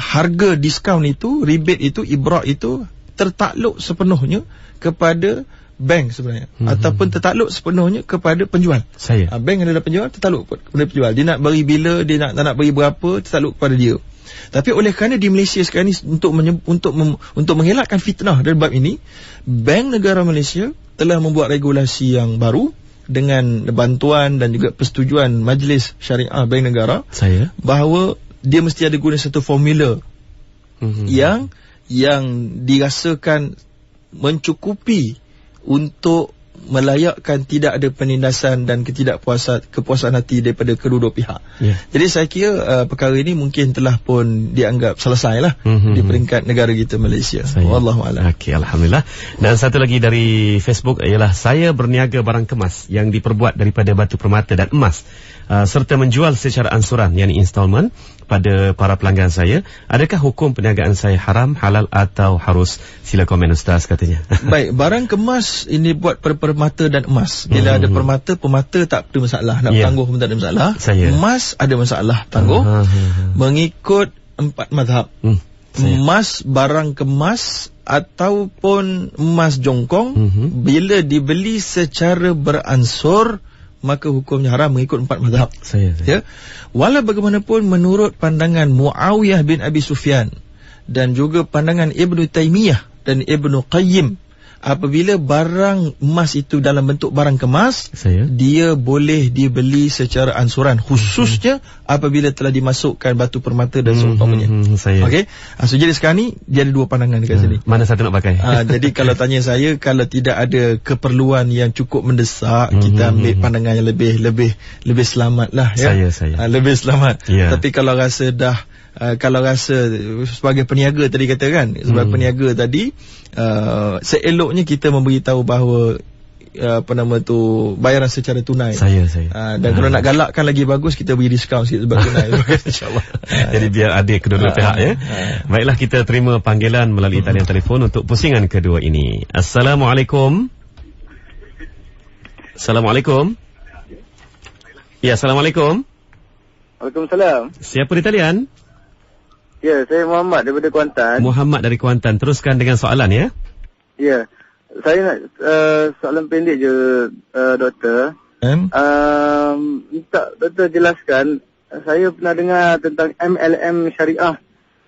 Speaker 2: harga diskaun itu, rebate itu, ibrak itu tertakluk sepenuhnya kepada bank sebenarnya, ataupun tertakluk sepenuhnya kepada penjual. Bank adalah penjual, tertakluk kepada penjual. Dia nak beri bila, dia nak beri berapa, tertakluk kepada dia. Tapi oleh kerana di Malaysia sekarang ni untuk mengelakkan fitnah dari bab ini, Bank Negara Malaysia telah membuat regulasi yang baru dengan bantuan dan juga persetujuan Majlis Syariah Bank Negara, bahawa dia mesti ada guna satu formula yang dirasakan mencukupi untuk melayakkan tidak ada penindasan dan kepuasan hati daripada kedua-dua pihak. Jadi saya kira perkara ini mungkin telah pun dianggap selesailah di peringkat negara kita Malaysia. Wallahu a'lam.
Speaker 1: Okey, alhamdulillah. Dan satu lagi dari Facebook ialah saya berniaga barang kemas yang diperbuat daripada batu permata dan emas, serta menjual secara ansuran, yakni installment pada para pelanggan saya. Adakah hukum perniagaan saya haram, halal atau harus? Sila komen Ustaz, katanya.
Speaker 2: Baik, barang kemas ini buat permata dan emas. Bila ada permata tak ada masalah. Nak tangguh pun tak ada masalah. Emas ada masalah tangguh. Mengikut 4 mazhab. Emas, barang kemas ataupun emas jongkong, bila dibeli secara beransur, maka hukumnya haram mengikut 4 mazhab. Walau bagaimanapun menurut pandangan Muawiyah bin Abi Sufyan dan juga pandangan Ibn Taymiyah dan Ibn Qayyim, apabila barang emas itu dalam bentuk barang kemas, dia boleh dibeli secara ansuran, khususnya apabila telah dimasukkan batu permata dan seumpamanya. Okey. So jadi sekarang ni dia ada 2 pandangan dekat sini.
Speaker 1: Mana satu nak pakai?
Speaker 2: Jadi kalau tanya saya, kalau tidak ada keperluan yang cukup mendesak, kita ambil pandangan yang lebih selamat lah, ya. Lebih selamat. Tapi kalau rasa sebagai peniaga tadi kata kan, sebagai peniaga tadi, seeloknya kita memberitahu bahawa bayaran secara tunai. Dan kalau nak galakkan lagi bagus, kita beri diskaun sikit sebab tunai. InsyaAllah.
Speaker 1: Jadi biar ada kedua-dua pihak, ya. Baiklah, kita terima panggilan melalui talian telefon untuk pusingan kedua ini. Assalamualaikum. Ya, Assalamualaikum.
Speaker 4: Waalaikumsalam.
Speaker 1: Siapa di talian?
Speaker 4: Ya, saya Muhammad daripada Kuantan.
Speaker 1: Muhammad dari Kuantan. Teruskan dengan soalan, ya.
Speaker 4: Ya, saya nak soalan pendek je, doktor. Minta doktor jelaskan. Saya pernah dengar tentang MLM syariah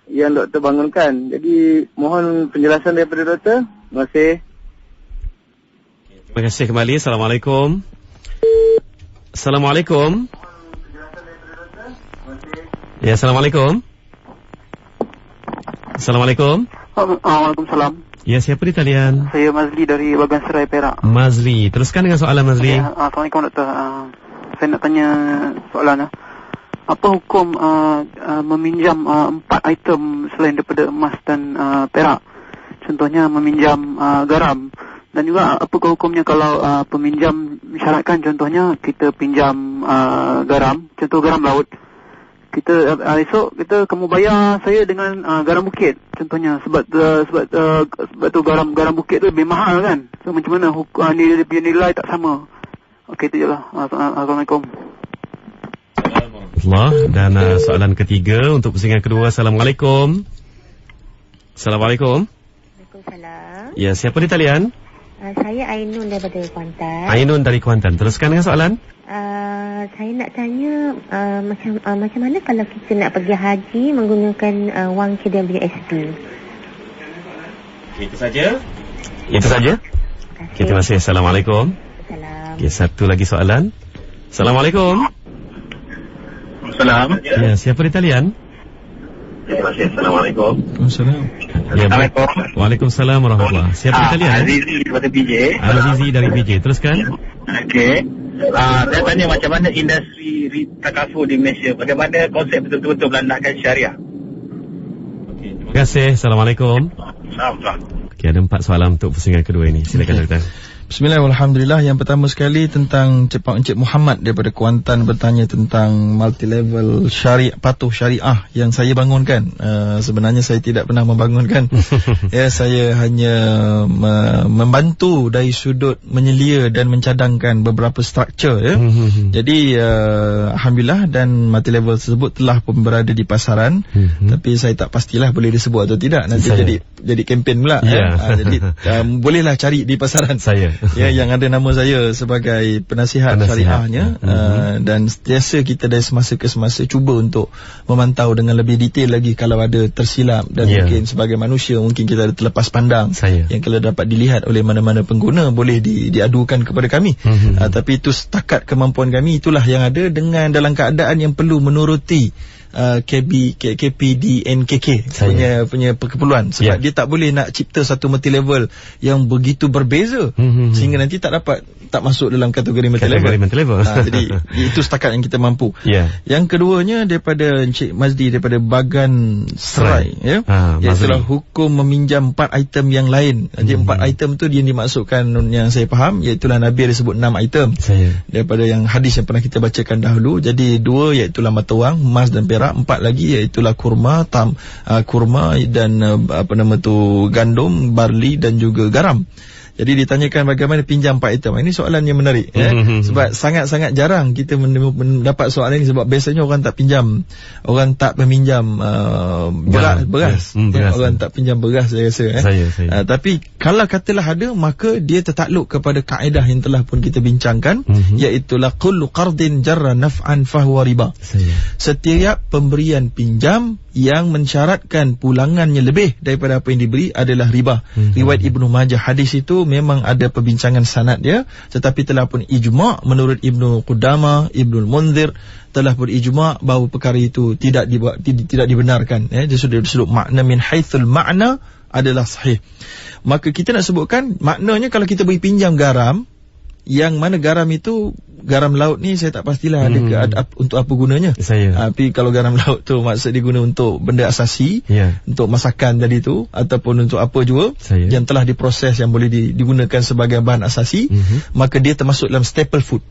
Speaker 4: yang doktor bangunkan. Jadi mohon penjelasan daripada doktor. Terima kasih.
Speaker 1: Terima kasih kembali. Assalamualaikum. Ya, Assalamualaikum.
Speaker 5: Waalaikumsalam.
Speaker 1: Ya, siapa di talian?
Speaker 5: Saya Mazli dari Bagan Serai, Perak.
Speaker 1: Mazli, teruskan dengan soalan Mazli.
Speaker 5: Assalamualaikum doktor. Saya nak tanya soalan. Apa hukum meminjam 4 item selain daripada emas dan perak? Contohnya meminjam garam. Dan juga apakah hukumnya kalau peminjam mensyaratkan, contohnya kita pinjam garam, contoh garam laut. Kita esok kamu bayar saya dengan garam bukit contohnya, sebab tu garam bukit tu lebih mahal kan. So macam mana dia punya nilai tak sama. Okey, itu jelah. Assalamualaikum.
Speaker 1: Dan soalan ketiga untuk pusingan kedua. Assalamualaikum.
Speaker 6: Waalaikumsalam.
Speaker 1: Ya, siapa di talian?
Speaker 6: Saya Ainun daripada Kuantan.
Speaker 1: Ainun dari Kuantan. Teruskan dengan soalan.
Speaker 6: Saya nak tanya macam mana kalau kita nak pergi haji menggunakan wang KWSP?
Speaker 1: Itu saja. Terima kasih. Assalamualaikum.
Speaker 6: Salam.
Speaker 1: Okay, satu lagi soalan. Assalamualaikum.
Speaker 4: Salam.
Speaker 1: Ya, siapa di talian?
Speaker 4: Terima kasih. Assalamualaikum.
Speaker 1: Ya, Waalaikumsalam warahmatullahi. Siapa di talian?
Speaker 4: Azizi daripada PJ.
Speaker 1: Azizi dari PJ. Teruskan.
Speaker 4: Okey. Saya tanya macam mana industri takaful di Malaysia? Bagaimana konsep betul-betul melandaskan syariah?
Speaker 1: Terima kasih. Assalamualaikum.
Speaker 4: Assalamualaikum.
Speaker 1: Okey, ada 4 soalan untuk pusingan kedua ini. Silakan doktor.
Speaker 2: Bismillahirrahmanirrahim. Alhamdulillah. Yang pertama sekali tentang Encik Muhammad daripada Kuantan bertanya tentang multi-level patuh syariah yang saya bangunkan. Sebenarnya saya tidak pernah membangunkan. Saya hanya membantu dari sudut menyelia dan mencadangkan beberapa struktur. Jadi Alhamdulillah, dan multi-level tersebut telah pun berada di pasaran. Tapi saya tak pastilah boleh disebut atau tidak. Nanti jadi kempen pula. Jadi bolehlah cari di pasaran. Yang ada nama saya sebagai penasihat syariahnya. Dan sentiasa kita dari semasa ke semasa cuba untuk memantau dengan lebih detail lagi kalau ada tersilap. Dan mungkin sebagai manusia mungkin kita ada terlepas pandang yang kalau dapat dilihat oleh mana-mana pengguna, boleh diadukan kepada kami. Tapi itu setakat kemampuan kami, itulah yang ada dengan dalam keadaan yang perlu menuruti KPDNKK punya keperluan. Sebab dia tak boleh nak cipta satu multi-level yang begitu berbeza sehingga nanti tak masuk dalam kategori multi-level. Jadi itu setakat yang kita mampu. Yang keduanya daripada Encik Mazdi daripada Bagan Serai, iaitulah hukum meminjam 4 item yang lain. Jadi 4 item tu dia dimaksudkan, yang saya faham, iaitulah Nabi ada sebut 6 item daripada yang hadis yang pernah kita bacakan dahulu. Jadi 2 iaitulah mata wang, emas dan perak. 4 lagi iaitulah kurma dan gandum, barley dan juga garam. Jadi ditanyakan bagaimana pinjam 4 item. Ini soalan yang menarik. Sebab sangat-sangat jarang kita mendapat soalan ini. Sebab biasanya orang tak meminjam beras. Orang tak pinjam beras, saya rasa. Tapi kalau katalah ada, maka dia tertakluk kepada kaedah yang telah pun kita bincangkan, iaitulah kullu qardin jarra naf'an fahuwa riba. Setiap pemberian pinjam yang mensyaratkan pulangannya lebih daripada apa yang diberi adalah riba. Riwayat Ibnu Majah. Hadis itu memang ada perbincangan sanad dia, tetapi telah pun ijma' menurut Ibnu Qudamah, Ibnu Munzir telah pun ijma' bahawa perkara itu tidak dibenarkan. Dia sudah disebut makna min haitsul makna adalah sahih. Maka kita nak sebutkan maknanya kalau kita beri pinjam garam, yang mana garam itu garam laut ni saya tak pastilah ada untuk apa gunanya. Tapi kalau garam laut tu maksud diguna untuk benda asasi, untuk masakan tadi tu, ataupun untuk apa juga yang telah diproses yang boleh digunakan sebagai bahan asasi, maka dia termasuk dalam staple food.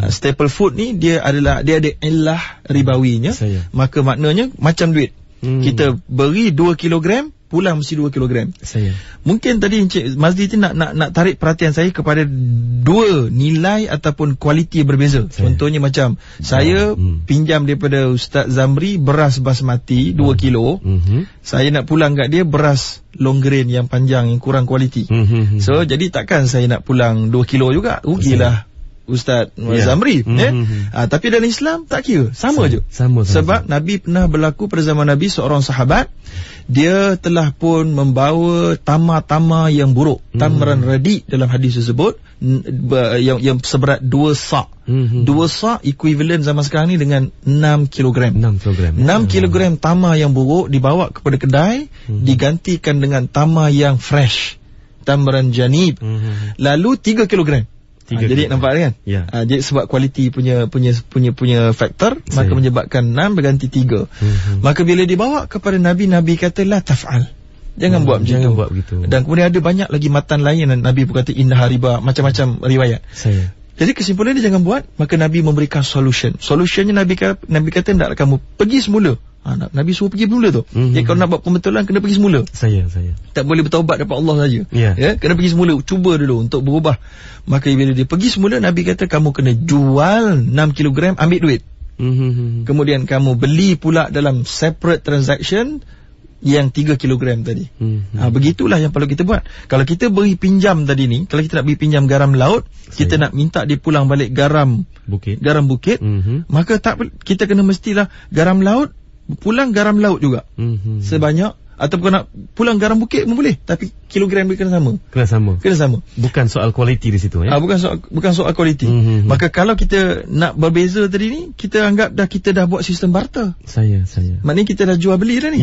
Speaker 2: Staple food ni dia ada illah ribawinya. Maka maknanya macam duit. Kita beri 2 kilogram, pulang mesti 2 kilogram. Mungkin tadi Encik Mazdi nak tarik perhatian saya kepada 2 nilai ataupun kualiti berbeza. Contohnya macam saya pinjam daripada Ustaz Zamri beras basmati 2 kilo. Saya nak pulang kat dia beras long grain yang panjang yang kurang kualiti. So jadi takkan saya nak pulang 2 kilo juga. Rugilah Ustaz Zamri. Tapi dalam Islam tak kira, sama je. Sebab Nabi pernah berlaku pada zaman Nabi, seorang sahabat dia telah pun membawa tamar yang buruk, tamran radi dalam hadis tersebut, yang seberat 2 sa'. 2 sa' equivalent zaman sekarang ni dengan 6 kilogram. 6 kilogram tamar yang buruk dibawa kepada kedai, digantikan dengan tamar yang fresh, tamran janib. Lalu 3 kilogram. Jadi nampak kan? Jadi sebab kualiti punya faktor, maka menyebabkan 6 berganti 3. Maka bila dibawa kepada Nabi kata la taf'al. Jangan buat begitu. Dan kemudian ada banyak lagi matan lain yang Nabi berkata indah riba, macam-macam riwayat. Jadi kesimpulan dia jangan buat. Maka Nabi memberikan solutionnya. Nabi kata tak, kamu pergi semula. Nabi suruh pergi semula tu. Jadi kalau nak buat pembetulan kena pergi semula. Tak boleh bertaubat dapat Allah saja. Kena pergi semula, cuba dulu untuk berubah. Maka bila dia pergi semula, Nabi kata kamu kena jual 6 kilogram, ambil duit. Kemudian kamu beli pula dalam separate transaction yang 3 kilogram tadi. Begitulah yang perlu kita buat. Kalau kita beri pinjam tadi ni, kalau kita nak beri pinjam garam laut, kita nak minta dia pulang balik garam bukit, maka kita kena mestilah garam laut pulang garam laut juga. Sebanyak, ataupun nak pulang garam bukit pun boleh, tapi kilogram dia kena sama. Bukan soal kualiti di situ ya. Bukan soal kualiti. Maka kalau kita nak berbeza tadi ni, kita anggap kita dah buat sistem barter. Maknanya kita dah jual beli dah ni.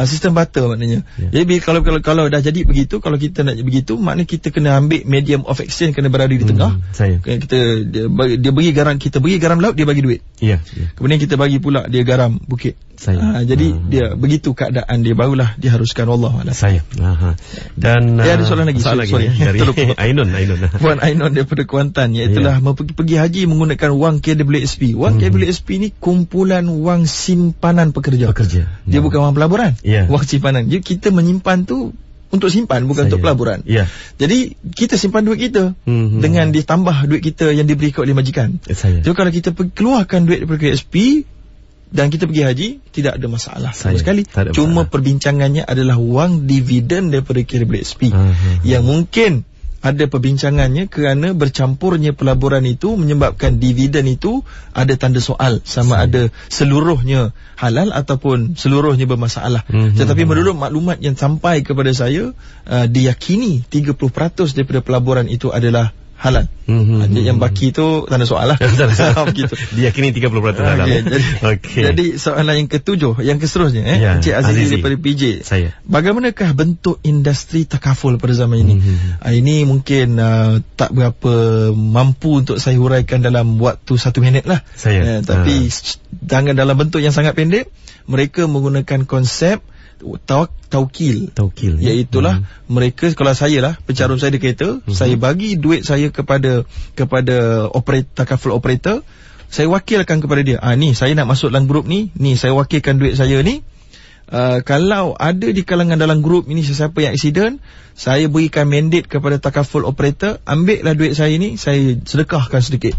Speaker 2: Sistem barter maknanya. Jadi kalau dah jadi begitu, kalau kita nak begitu, maknanya kita kena ambil medium of exchange, kena berada di tengah. Dia bagi garam, kita bagi garam laut, dia bagi duit. Kemudian kita bagi pula dia garam bukit. Jadi dia begitu keadaan dia, barulah diharuskan. Wallahualam.
Speaker 1: Dan
Speaker 2: ada soalan lagi.
Speaker 1: Dari Ainun.
Speaker 2: Puan Ainun daripada Kuantan, iaitulah pergi haji menggunakan wang KWSP. Wang KWSP ni kumpulan wang simpanan pekerja. Dia bukan wang pelaburan. Wang simpanan. Jadi kita menyimpan tu untuk simpan, bukan untuk pelaburan. Jadi kita simpan duit kita dengan ditambah duit kita yang diberi oleh majikan. Jadi kalau kita keluarkan duit daripada KWSP dan kita pergi haji, tidak ada masalah sama sekali. Cuma perbincangannya adalah wang dividen daripada KWSP yang mungkin ada perbincangannya kerana bercampurnya pelaburan itu menyebabkan dividen itu ada tanda soal sama ada seluruhnya halal ataupun seluruhnya bermasalah. Tetapi menurut maklumat yang sampai kepada saya, diyakini 30% daripada pelaburan itu adalah halal. Yang baki tu tanda soal lah. Begitu.
Speaker 1: Diyakini 30% halal.
Speaker 2: Jadi soalan yang ketujuh, yang keseterusnya, Encik Azizi daripada PJ. Bagaimanakah bentuk industri takaful pada zaman ini? Ini mungkin tak berapa mampu untuk saya huraikan dalam waktu 1 minit lah. Tapi jangan dalam bentuk yang sangat pendek. Mereka menggunakan konsep taukil, iaitulah mereka, kalau saya lah pencarum saya di kereta, saya bagi duit saya kepada takaful operator, saya wakilkan kepada dia, ni saya nak masuk dalam grup ni saya wakilkan duit saya ni. Kalau ada di kalangan dalam grup ini sesiapa yang aksiden, saya berikan mandate kepada takaful operator, ambil lah duit saya ni, saya sedekahkan sedikit.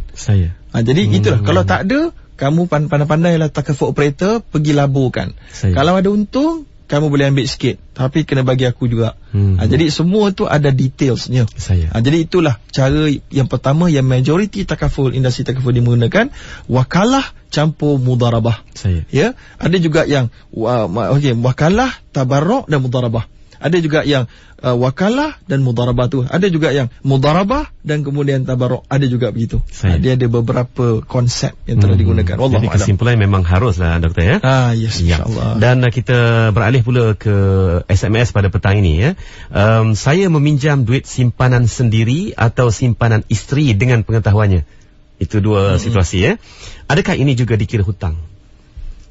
Speaker 2: Jadi itulah. Kalau tak ada, kamu pandai-pandailah takaful operator, pergi laburkan. Kalau ada untung, kamu boleh ambil sikit, tapi kena bagi aku juga. Jadi semua tu ada detailsnya. Jadi itulah cara yang pertama yang majoriti takaful, industri takaful menggunakan wakalah campur mudarabah. Ada juga yang wakalah, tabarruk dan mudarabah. Ada juga yang wakalah dan mudarabah tu. Ada juga yang mudarabah dan kemudian tabarruk. Ada juga begitu. Dia ada beberapa konsep yang telah digunakan.
Speaker 1: Jadi kesimpulan memang haruslah, Doktor ya.
Speaker 2: Yes, insyaAllah.
Speaker 1: Dan kita beralih pula ke SMS pada petang ini ya. Saya meminjam duit simpanan sendiri atau simpanan isteri dengan pengetahuannya. Itu dua situasi ya. Adakah ini juga dikira hutang?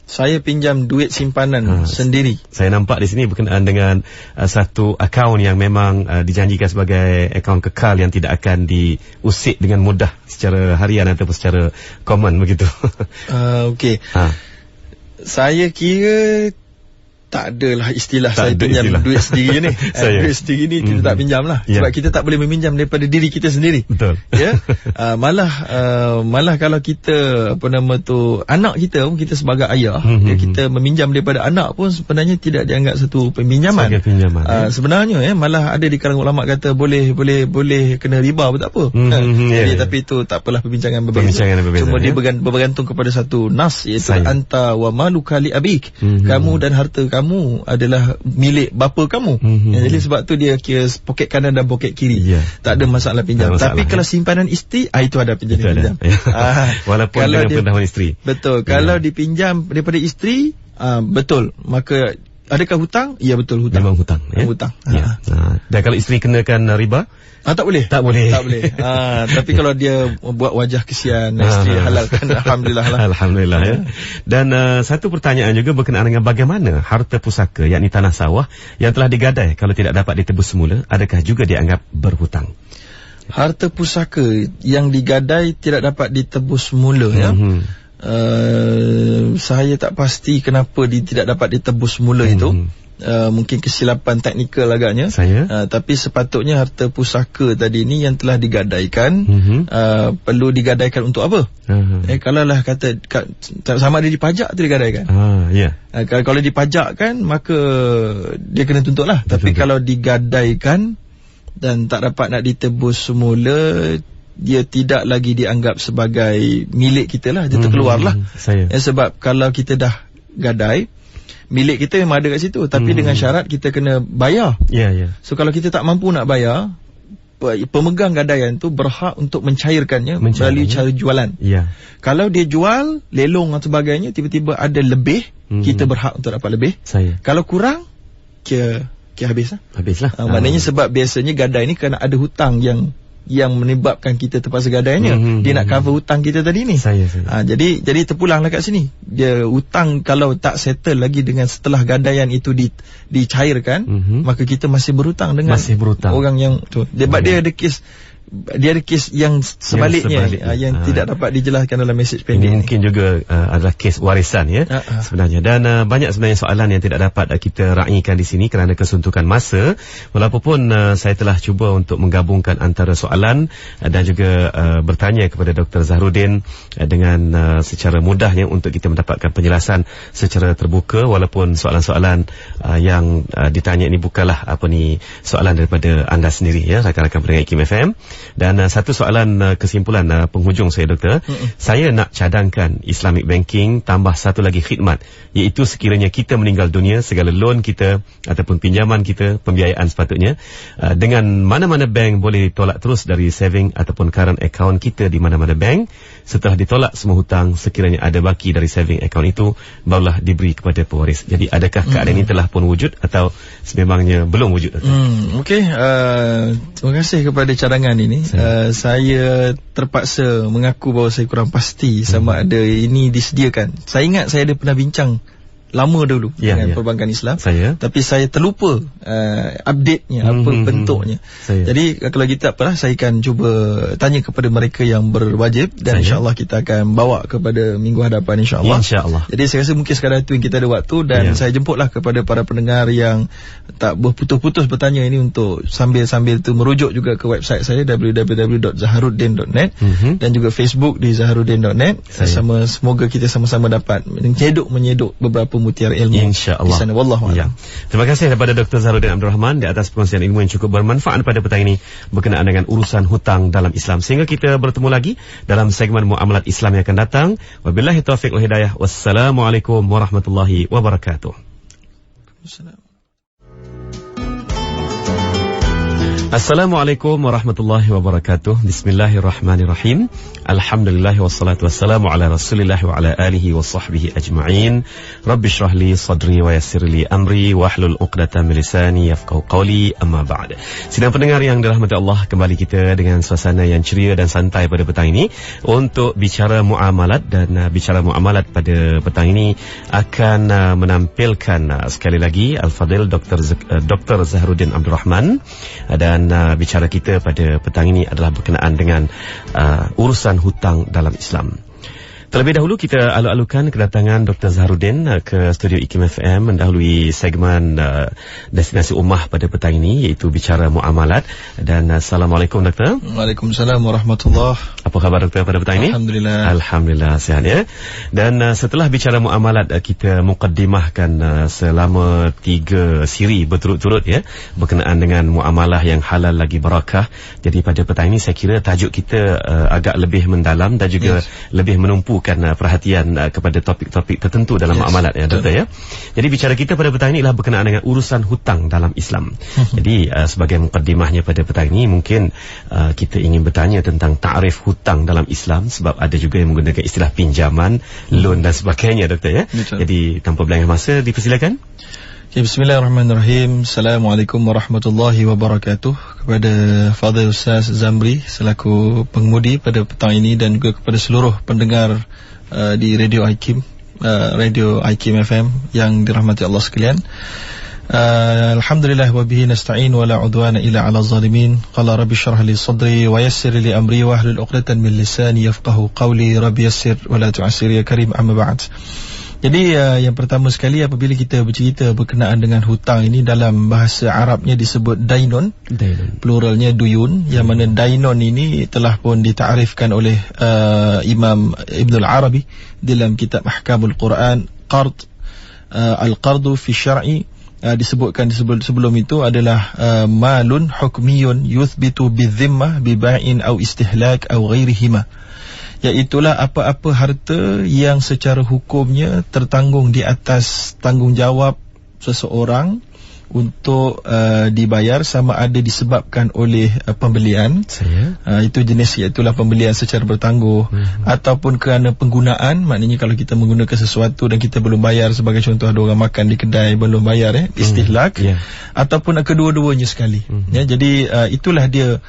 Speaker 2: Saya pinjam duit simpanan sendiri.
Speaker 1: Saya nampak di sini berkenaan dengan satu akaun yang memang dijanjikan sebagai akaun kekal yang tidak akan diusik dengan mudah secara harian ataupun secara common begitu.
Speaker 2: Saya kira tak adalah istilah saya pinjam duit sendiri ni. Duit sendiri ni kita tak pinjam lah. Sebab kita tak boleh meminjam daripada diri kita sendiri.
Speaker 1: Betul.
Speaker 2: Malah kalau kita anak kita pun, kita sebagai ayah, kita meminjam daripada anak pun sebenarnya tidak dianggap satu peminjaman. Sebenarnya malah ada di kalangan ulama kata boleh kena riba pun tak apa. Jadi tapi itu tak apalah, perbincangan berbeza. Cuma dia bergantung kepada satu nas, iaitu anta wa maluka li abik. Kamu dan harta kamu adalah milik bapa kamu. Jadi sebab tu dia kira poket kanan dan poket kiri. Tak ada masalah pinjam. Tapi kalau simpanan isteri, itu ada pinjam.
Speaker 1: Walaupun dengan pengetahuan isteri.
Speaker 2: Betul. Kalau dipinjam daripada isteri, betul. Maka adakah hutang? Ya, betul, hutang.
Speaker 1: Memang hutang.
Speaker 2: Hutang.
Speaker 1: Dan kalau isteri kenakan riba?
Speaker 2: Tak boleh. Tapi kalau dia buat wajah kesian, isteri halalkan, alhamdulillah lah.
Speaker 1: Alhamdulillah ya. Dan satu pertanyaan juga berkenaan dengan bagaimana harta pusaka, yakni tanah sawah yang telah digadai kalau tidak dapat ditebus semula, adakah juga dianggap berhutang?
Speaker 2: Harta pusaka yang digadai tidak dapat ditebus semula saya tak pasti kenapa dia tidak dapat ditebus semula itu. mungkin kesilapan teknikal agaknya. Tapi sepatutnya harta pusaka tadi ni yang telah digadaikan, perlu digadaikan untuk apa? Kalau lah kata sama ada dipajak atau digadaikan. Kalau dipajakkan maka dia kena tuntut lah. Tapi kalau digadaikan dan tak dapat nak ditebus semula, dia tidak lagi dianggap sebagai milik kita lah. Dia terkeluar lah. Sebab kalau kita dah gadai, milik kita memang ada kat situ, tapi dengan syarat kita kena bayar. So kalau kita tak mampu nak bayar, pemegang gadaian tu berhak untuk mencairkannya melalui cara jualan. Kalau dia jual, lelong dan sebagainya, tiba-tiba ada lebih, kita berhak untuk dapat lebih. Kalau kurang, kira habislah. Maknanya sebab biasanya gadai ni kerana ada hutang yang menyebabkan kita terpaksa gadainya. Dia nak cover hutang kita tadi ni. Jadi terpulanglah kat sini. Dia hutang kalau tak settle lagi dengan setelah gadaian itu dicairkan, maka kita masih berhutang dengan orang yang tu. Dia ada kes yang sebaliknya yang tidak dapat dijelaskan dalam mesej pendek.
Speaker 1: Mungkin juga adalah kes warisan sebenarnya. Dan banyak sebenarnya soalan yang tidak dapat kita raikan di sini kerana kesuntukan masa. Walaupun saya telah cuba untuk menggabungkan antara soalan dan juga bertanya kepada Dr. Zahruddin dengan secara mudahnya untuk kita mendapatkan penjelasan secara terbuka, walaupun soalan-soalan yang ditanya ini bukanlah soalan daripada anda sendiri, rakan-rakan pendengar IKIM FM. Dan satu soalan kesimpulan penghujung saya, Doktor. Saya nak cadangkan Islamic Banking tambah satu lagi khidmat, iaitu sekiranya kita meninggal dunia, segala loan kita ataupun pinjaman kita, pembiayaan sepatutnya dengan mana-mana bank boleh ditolak terus dari saving ataupun current account kita di mana-mana bank. Setelah ditolak semua hutang, sekiranya ada baki dari saving account itu, barulah diberi kepada pewaris. Jadi adakah keadaan ini telah pun wujud atau sememangnya belum wujud?
Speaker 2: Okey, terima kasih kepada cadangan ini. Saya terpaksa mengaku bahawa saya kurang pasti sama ada ini disediakan. Saya ingat saya ada pernah bincang lama dulu dengan perbankan Islam, tapi saya terlupa update-nya, apa bentuknya. Jadi kalau kita apalah, saya akan cuba tanya kepada mereka yang berwajib dan insya-Allah kita akan bawa kepada minggu hadapan insya-Allah. Jadi saya rasa mungkin sekadar itu yang kita ada waktu, dan saya jemputlah kepada para pendengar yang tak berputus-putus bertanya ini untuk sambil tu merujuk juga ke website saya www.zaharuddin.net dan juga Facebook di zaharuddin.net. Semoga kita sama-sama dapat menyeduk beberapa mutiara ilmu di sana. Wallahu a'lam.
Speaker 1: Terima kasih kepada Dr. Zahruddin Abdul Rahman di atas perkongsian ilmu yang cukup bermanfaat pada petang ini berkenaan dengan urusan hutang dalam Islam. Sehingga kita bertemu lagi dalam segmen Muamalat Islam yang akan datang. Wabillahi taufiq wal hidayah. Wassalamualaikum warahmatullahi wabarakatuh. Assalamualaikum warahmatullahi wabarakatuh. Bismillahirrahmanirrahim. Alhamdulillah wassalatu wassalamu ala Rasulillah wa ala alihi wa sahbihi ajma'in. Rabbi shrah li sadri wa yassir li amri wa hlul 'uqdatam min lisani yafqahu qawli, amma ba'd. Sidang pendengar yang dirahmati Allah, kembali kita dengan suasana yang ceria dan santai pada petang ini untuk bicara muamalat. Dan bicara muamalat pada petang ini akan menampilkan sekali lagi Al-Fadil Dr. Zahruddin Abdul Rahman. Dan bicara kita pada petang ini adalah berkenaan dengan urusan hutang dalam Islam. Terlebih dahulu kita alu-alukan kedatangan Dr. Zahruddin ke studio IKIM FM mendahului segmen Destinasi Ummah pada petang ini, iaitu bicara muamalat. Dan Assalamualaikum Doktor.
Speaker 2: Waalaikumsalam warahmatullahi.
Speaker 1: Apa khabar Doktor pada petang ini? Alhamdulillah sihat ya. Dan setelah bicara muamalat, kita mukaddimahkan selama 3 siri berturut-turut ya, berkenaan dengan muamalah yang halal lagi barakah. Jadi pada petang ini saya kira tajuk kita agak lebih mendalam dan juga lebih menumpu perhatian kepada topik-topik tertentu dalam muamalat ya Doktor ya. Jadi bicara kita pada petang ini adalah berkenaan dengan urusan hutang dalam Islam. Jadi sebagai mukaddimahnya pada petang ini, mungkin kita ingin bertanya tentang ta'rif hutang dalam Islam, sebab ada juga yang menggunakan istilah pinjaman, loan dan sebagainya Doktor ya. Jadi tanpa berlengah masa, dipersilakan.
Speaker 2: Bismillahirrahmanirrahim. Assalamualaikum warahmatullahi wabarakatuh. Kepada Fadil Ustaz Zamri selaku pengemudi pada petang ini, dan juga kepada seluruh pendengar di Radio IKIM, Radio IKIM FM yang dirahmati Allah sekalian. Alhamdulillah wa bihi nasta'in wa la udwana illa 'ala zalimin. Qala rabbi shrah li sadri wa yassir li amri wa hlul 'uqdatam min lisani yafqahu qawli. Rabbi yassir wa la tu'assir ya karim, amma ba'd. Jadi yang pertama sekali apabila kita bercerita berkenaan dengan hutang ini, dalam bahasa Arabnya disebut dainun, pluralnya duyun, yang mana dainun ini telah pun ditarifkan oleh Imam Ibn al-Arabi dalam kitab Ahkamul Quran. Al-qardu fi syar'i, disebutkan sebelum itu adalah malun hukmiyun yuthbitu bidzimmah biba'in au istihlak au ghairihima, iaitulah apa-apa harta yang secara hukumnya tertanggung di atas tanggungjawab seseorang untuk dibayar, sama ada disebabkan oleh pembelian, itu jenis, iaitulah pembelian secara bertangguh, ataupun kerana penggunaan, maknanya kalau kita menggunakan sesuatu dan kita belum bayar, sebagai contoh ada orang makan di kedai belum bayar, istihlak, ataupun kedua-duanya sekali. Jadi itulah dia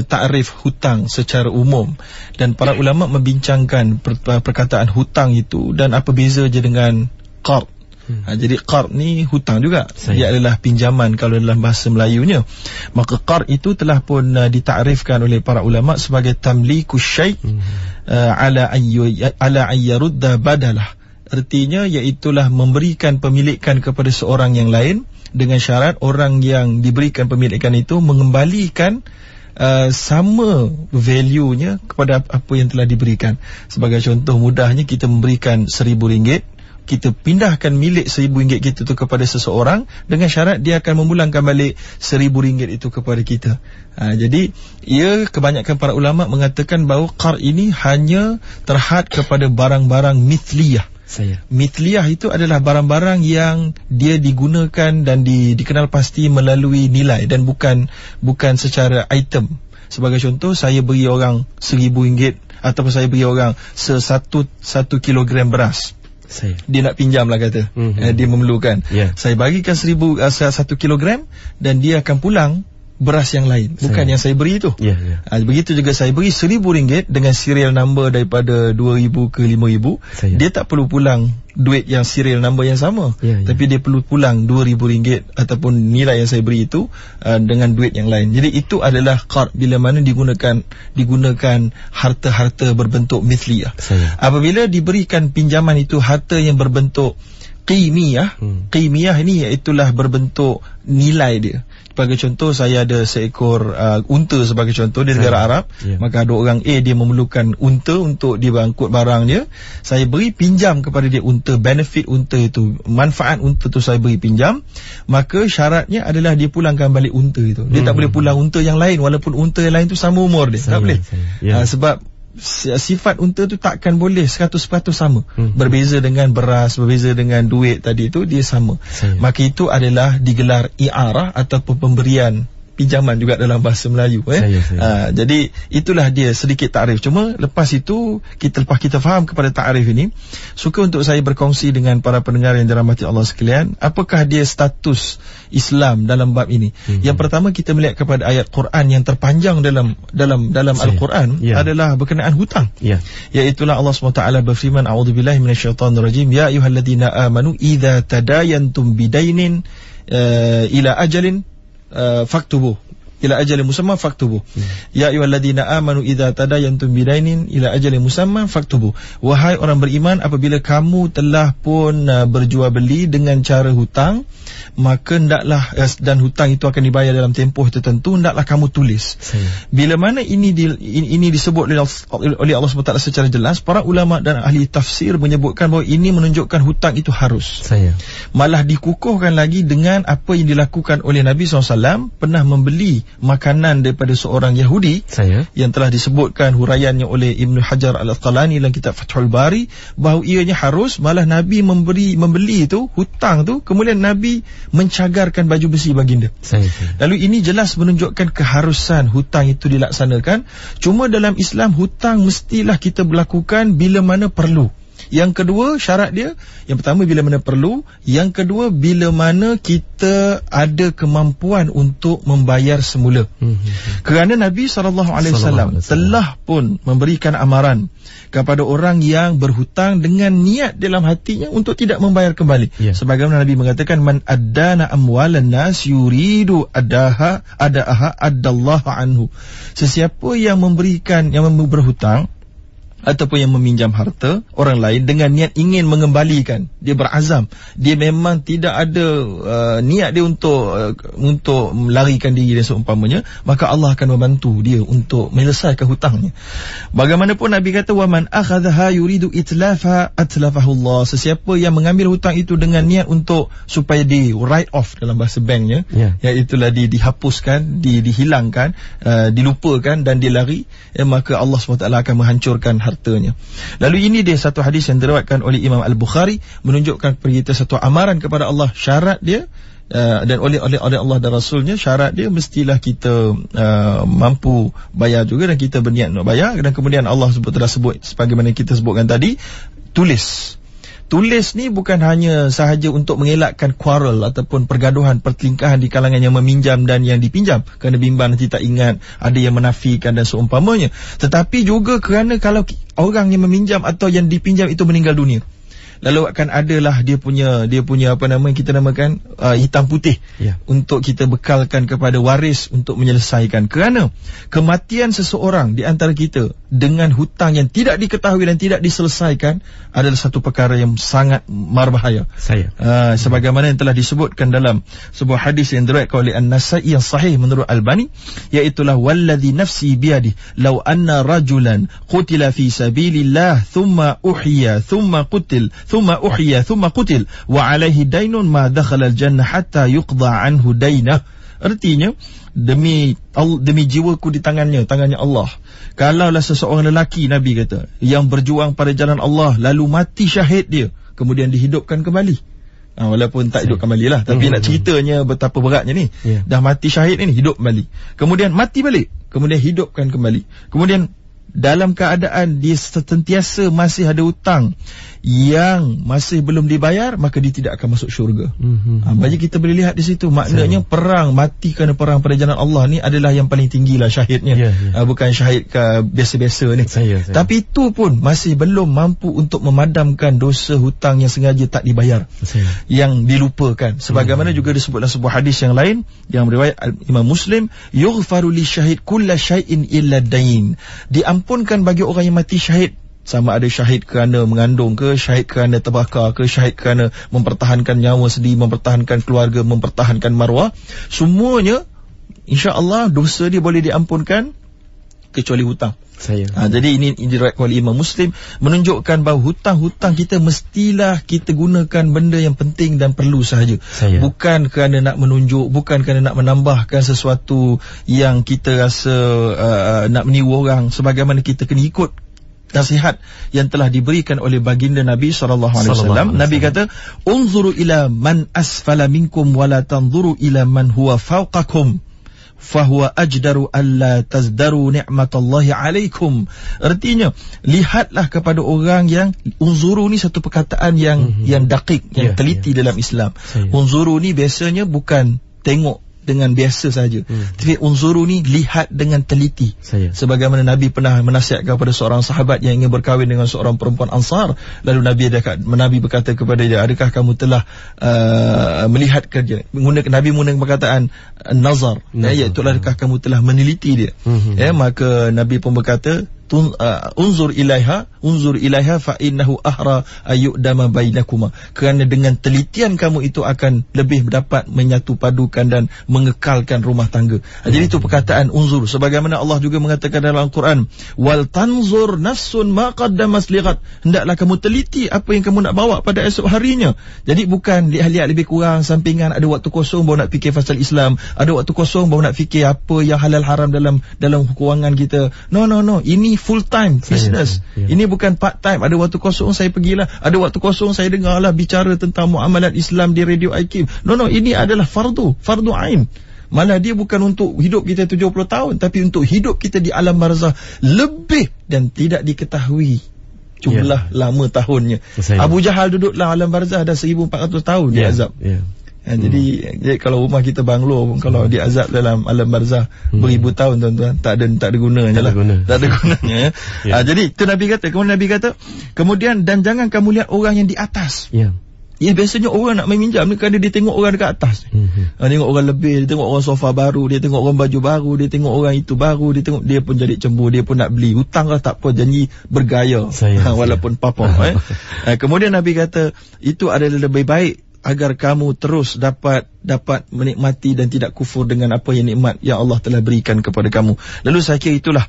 Speaker 2: takrif hutang secara umum, dan para ulama membincangkan perkataan hutang itu dan apa beza je dengan qard. Jadi qard ni hutang juga, dia adalah pinjaman kalau dalam bahasa Melayunya. Maka qard itu telah pun ditakrifkan oleh para ulama sebagai tamliku syai' ala ayyarudda badalah. Artinya iaitulah memberikan pemilikan kepada seorang yang lain dengan syarat orang yang diberikan pemilikan itu mengembalikan sama value-nya kepada apa yang telah diberikan. Sebagai contoh mudahnya, kita memberikan RM1,000, kita pindahkan milik RM1,000 kita tu kepada seseorang dengan syarat dia akan memulangkan balik RM1,000 itu kepada kita. Jadi kebanyakan para ulama mengatakan bahawa qard ini hanya terhad kepada barang-barang mithliyah. Mithliyah itu adalah barang-barang yang dia digunakan dan dikenal pasti melalui nilai dan bukan secara item. Sebagai contoh, saya beri orang RM1,000 ataupun saya beri orang 1 kilogram beras. Dia nak pinjam lah kata, dia memerlukan, saya bagikan 1 kilogram dan dia akan pulang beras yang lain, bukan yang saya beri itu. Begitu juga saya beri RM1,000 dengan serial number daripada 2,000 ke 5,000, dia tak perlu pulang duit yang serial number yang sama, tapi dia perlu pulang RM2,000 ataupun nilai yang saya beri itu dengan duit yang lain. Jadi itu adalah qard, bila mana digunakan harta-harta berbentuk mithliyah. Apabila diberikan pinjaman itu harta yang berbentuk qimiyah, qimiyah ini iaitulah berbentuk nilai dia. Sebagai contoh, saya ada seekor unta sebagai contoh di negara Arab, maka ada orang A, dia memerlukan unta untuk dia angkut barang dia, saya beri pinjam kepada dia unta, benefit unta itu, manfaat unta tu saya beri pinjam, maka syaratnya adalah dia pulangkan balik unta itu. Dia tak boleh pulang unta yang lain walaupun unta yang lain tu sama umur dia, tak boleh. Sebab sifat unta tu takkan boleh 100% sama. Berbeza dengan beras, berbeza dengan duit tadi tu, dia sama. Maka itu adalah digelar i'arah ataupun pemberian pinjaman juga dalam bahasa Melayu. Jadi itulah dia sedikit takrif. Cuma lepas itu lepas kita faham kepada takrif ini, suka untuk saya berkongsi dengan para pendengar yang dirahmati Allah sekalian, apakah dia status Islam dalam bab ini. Yang pertama, kita melihat kepada ayat Quran yang terpanjang dalam Al-Quran adalah berkenaan hutang. Iaitulah Allah SWT berfirman, a'udzubillahi minasyaitonirrajim, ya ayyuhalladzina amanu idza tadayantum bidainin ila ajalin faktubuh ila ajalin musamma faktubuh. Ya ayyuhalladzina amanu idza tadayantum bidainin ila ajalin musamma faktubuh. Wahai orang beriman, apabila kamu telah pun berjual beli dengan cara hutang, maka hendaklah, dan hutang itu akan dibayar dalam tempoh tertentu, hendaklah kamu tulis. Bila mana ini disebut oleh Allah SWT secara jelas, para ulama dan ahli tafsir menyebutkan bahawa ini menunjukkan hutang itu harus. Malah dikukuhkan lagi dengan apa yang dilakukan oleh Nabi SAW, pernah membeli makanan daripada seorang Yahudi yang telah disebutkan huraiannya oleh Ibn Hajar Al-Asqalani dalam kitab Fathul Bari, bahawa ianya harus, malah Nabi membeli itu, hutang tu, kemudian Nabi mencagarkan baju besi baginda. Lalu ini jelas menunjukkan keharusan hutang itu dilaksanakan. Cuma dalam Islam, hutang mestilah kita berlakukan bila mana perlu. Yang kedua, syarat dia, yang pertama bila mana perlu, yang kedua bila mana kita ada kemampuan untuk membayar semula. Kerana Nabi SAW telah pun memberikan amaran kepada orang yang berhutang dengan niat dalam hatinya untuk tidak membayar kembali. Sebagaimana Nabi mengatakan, man addana amwalan nas yuridu addaha addallahu anhu. Sesiapa yang memberikan, yang berhutang ataupun yang meminjam harta orang lain dengan niat ingin mengembalikan, dia berazam, dia memang tidak ada niat dia untuk melarikan diri dan seumpamanya, maka Allah akan membantu dia untuk menyelesaikan hutangnya. Bagaimanapun Nabi kata, waman akhadhaha yuridu itlafa atlafahu Allah. Sesiapa yang mengambil hutang itu dengan niat untuk supaya di write off dalam bahasa banknya, iaitulah dihapuskan, dihilangkan, dilupakan dan dilari, maka Allah SWT akan menghancurkan hartanya. Lalu ini dia satu hadis yang diriwayatkan oleh Imam Al-Bukhari, menunjukkan kepada kita satu amaran kepada Allah. Syarat dia dan oleh Allah dan Rasulnya, syarat dia mestilah kita mampu bayar juga, dan kita berniat nak bayar. Dan kemudian Allah telah sebut sebagaimana kita sebutkan tadi, Tulis ni bukan hanya sahaja untuk mengelakkan quarrel ataupun pergaduhan, pertelingkahan di kalangan yang meminjam dan yang dipinjam, kerana bimbang nanti tak ingat, ada yang menafikan dan seumpamanya. Tetapi juga kerana kalau orang yang meminjam atau yang dipinjam itu meninggal dunia, lalu akan adalah dia punya apa nama kita namakan hitam putih, untuk kita bekalkan kepada waris untuk menyelesaikan. Kerana kematian seseorang di antara kita dengan hutang yang tidak diketahui dan tidak diselesaikan adalah satu perkara yang sangat berbahaya. Sebagaimana yang telah disebutkan dalam sebuah hadis yang diriwayatkan oleh An-Nasa'i yang sahih menurut Albani, iaitulah walladhi nafsi biyadi law anna rajulan qutila fi sabilillah thumma uhiya thumma qutil thumma qutil wa alaihi dainun ma dakhala al-jannah hatta yuqda anhu dainah. Artinya, demi jiwaku di tangannya Allah, kalaulah seseorang lelaki, Nabi kata, yang berjuang pada jalan Allah lalu mati syahid dia, kemudian dihidupkan kembali, walaupun tak hidup kembali lah, tapi nak ceritanya betapa beratnya ni. Dah mati syahid ni, hidup kembali, kemudian mati balik, kemudian hidupkan kembali, kemudian dalam keadaan dia sentiasa masih ada hutang yang masih belum dibayar, maka dia tidak akan masuk syurga. Bagi kita boleh lihat di situ, maknanya perang, mati kerana perang pada jalan Allah ni adalah yang paling tinggilah syahidnya. Bukan syahid biasa-biasa ni. Tapi itu pun masih belum mampu untuk memadamkan dosa hutang yang sengaja tak dibayar, yang dilupakan. Sebagaimana juga disebut dalam sebuah hadis yang lain yang riwayat Imam Muslim, yughfaru li syahid kulla syai'in illa dain. Diampunkan bagi orang yang mati syahid, sama ada syahid kerana mengandung ke, syahid kerana terbakar ke, syahid kerana mempertahankan nyawa sendiri, mempertahankan keluarga, mempertahankan maruah, semuanya insya-Allah dosa dia boleh diampunkan kecuali hutang. Jadi ini diriwayatkan oleh Imam Muslim, menunjukkan bahawa hutang-hutang kita mestilah kita gunakan benda yang penting dan perlu sahaja, bukan kerana nak menunjuk, bukan kerana nak menambahkan sesuatu yang kita rasa nak meniru orang. Sebagaimana kita kena ikut nasihat yang telah diberikan oleh baginda Nabi SAW. Nabi kata, unzuru ila man asfala minkum wala tanzuru ila man huwa fawqakum fahuwa ajdaru alla tazdaru ni'matallahi alaikum. Artinya, lihatlah kepada orang yang, unzuru ni satu perkataan yang dakik, yang teliti dalam Islam. Unzuru ni biasanya bukan tengok dengan biasa saja, tapi unzuru ni lihat dengan teliti. Sebagaimana Nabi pernah menasihatkan kepada seorang sahabat yang ingin berkahwin dengan seorang perempuan Ansar, lalu Nabi berkata kepada dia, adakah kamu telah melihat kerja, Nabi menggunakan perkataan nazar, iaitu adakah kamu telah meneliti dia. Maka Nabi pun berkata, unzur ilaiha fa innahu ahra ayyudama bainakuma, kerana dengan telitian kamu itu akan lebih dapat menyatu padukan dan mengekalkan rumah tangga. Jadi itu perkataan unzur. Sebagaimana Allah juga mengatakan dalam Al-Quran, wal tanzur nafsun ma qaddamat lighat, hendaklah kamu teliti apa yang kamu nak bawa pada esok harinya. Jadi bukan lihat-lihat lebih kurang sampingan, ada waktu kosong baru nak fikir pasal Islam, ada waktu kosong baru nak fikir apa yang halal haram dalam kewangan kita. No, ini full time business. Ini bukan part time. Ada waktu kosong saya pergilah, ada waktu kosong saya dengarlah bicara tentang muamalat Islam di Radio IKIM. No, ini adalah fardu ain. Malah dia bukan untuk hidup kita 70 tahun, tapi untuk hidup kita di alam barzah lebih dan tidak diketahui jumlah lama tahunnya. Abu Jahal duduk dalam alam barzah dah 1400 tahun dia azab. Jadi kalau rumah kita banglo, kalau diazab dalam alam barzah beribu tahun, tuan-tuan, tak ada gunanya lah. Tak ada gunanya. Jadi itu Nabi kata, kemudian dan jangan kamu lihat orang yang di atas. Ya, biasanya orang nak main minjam ni kerana dia tengok orang dekat atas. Tengok orang lebih, dia tengok orang sofa baru, dia tengok orang baju baru, dia tengok orang itu baru, dia tengok, dia pun jadi cemburu, dia pun nak beli. Hutang lah tak apa, janji bergaya. Walaupun papa. Kemudian Nabi kata, itu adalah lebih baik agar kamu terus dapat menikmati dan tidak kufur dengan apa yang nikmat yang Allah telah berikan kepada kamu. Lalu saya kira itulah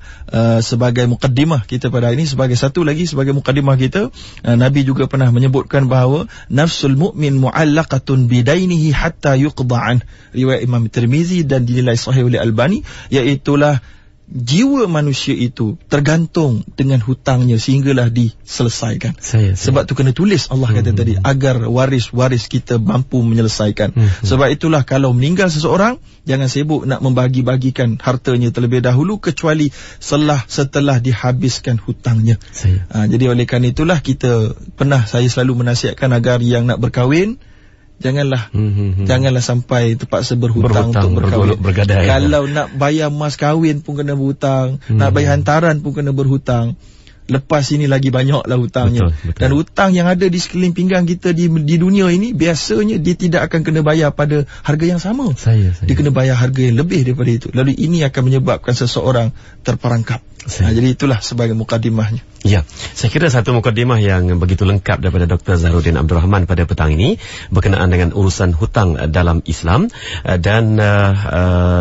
Speaker 2: sebagai mukaddimah kita pada hari ini. Sebagai satu lagi, sebagai mukaddimah kita, Nabi juga pernah menyebutkan bahawa nafsul mu'min mu'allaqatun bidainihi hatta yuqda'an. Riwayat Imam Tirmizi dan dinilai sahih oleh Albani, iaitulah jiwa manusia itu tergantung dengan hutangnya sehinggalah diselesaikan. Sebab tu kena tulis, Allah kata tadi, agar waris-waris kita mampu menyelesaikan. Sebab itulah kalau meninggal seseorang, jangan sibuk nak membagi-bagikan hartanya terlebih dahulu, kecuali setelah dihabiskan hutangnya. Jadi oleh kerana itulah saya selalu menasihatkan agar yang nak berkahwin, janganlah sampai terpaksa berhutang untuk berkahwin. Kalau nak bayar mas kahwin pun kena berhutang, nak bayar hantaran pun kena berhutang. Lepas ini lagi banyaklah hutangnya. Betul. Dan hutang yang ada di sekeliling pinggang kita di dunia ini, biasanya dia tidak akan kena bayar pada harga yang sama. Dia kena bayar harga yang lebih daripada itu. Lalu ini akan menyebabkan seseorang terperangkap. Jadi itulah sebagai mukadimahnya.
Speaker 1: Ya, saya kira satu mukadimah yang begitu lengkap daripada Dr. Zahrudin Abdul Rahman pada petang ini berkenaan dengan urusan hutang dalam Islam, dan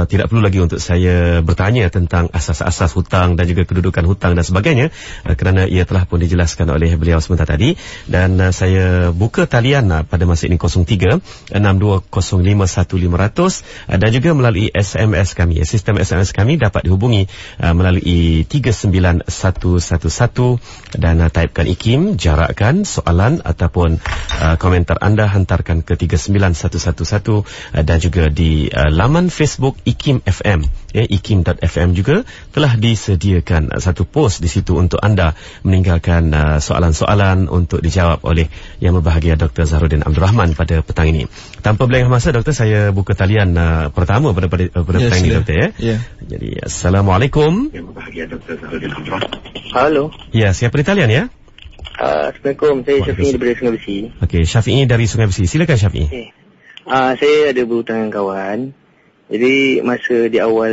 Speaker 1: tidak perlu lagi untuk saya bertanya tentang asas-asas hutang dan juga kedudukan hutang dan sebagainya, kerana ia telah pun dijelaskan oleh beliau sebentar tadi. Dan saya buka talian pada masa ini 03-6205-1500 dan juga melalui SMS kami. Sistem SMS kami dapat dihubungi melalui 39111 dan typekan IKIM, jarakkan soalan ataupun komentar anda, hantarkan ke 39111 dan juga di laman Facebook IKIM FM, IKIM.FM juga telah disediakan satu post di situ untuk anda meninggalkan soalan-soalan untuk dijawab oleh Yang Berbahagia Dr. Zahrudin Abdul Rahman pada petang ini. Tanpa berlengah masa, Doktor, saya buka talian pertama pada petang ini, Doktor. Jadi, Assalamualaikum. Yang Berbahagia Dr. Zahrudin Abdul Rahman.
Speaker 3: Halo.
Speaker 1: Ya, siapa di talian ya?
Speaker 3: Assalamualaikum, saya Syafi'i dari Sungai Besi.
Speaker 1: Okey, Syafi'i dari Sungai Besi. Silakan Syafi'i.
Speaker 3: Saya ada berhutang dengan kawan. Jadi masa di awal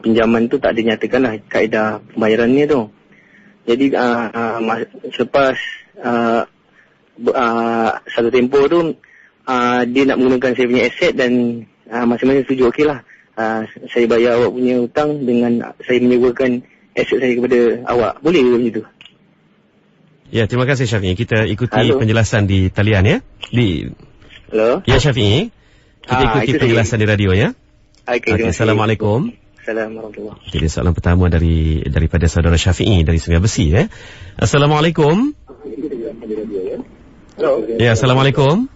Speaker 3: pinjaman tu tak dinyatakan lah kaedah pembayarannya tu. Jadi selepas satu tempoh tu dia nak menggunakan saya punya aset dan masing-masing setuju, okeylah. Saya bayar awak punya hutang dengan saya menyewakan aset saya kepada awak. Boleh ke macam tu?
Speaker 1: Ya, terima kasih Syafi'i. Kita ikuti penjelasan di talian ya.
Speaker 3: Halo.
Speaker 1: Ya Syafi'i. Kita ikuti penjelasan di radio ya. Okey, Assalamualaikum.
Speaker 3: Assalamualaikum.
Speaker 1: Jadi soalan pertama daripada saudara Syafi'i dari Sungai Besi ya. Assalamualaikum.
Speaker 4: Hello.
Speaker 1: Ya, Assalamualaikum.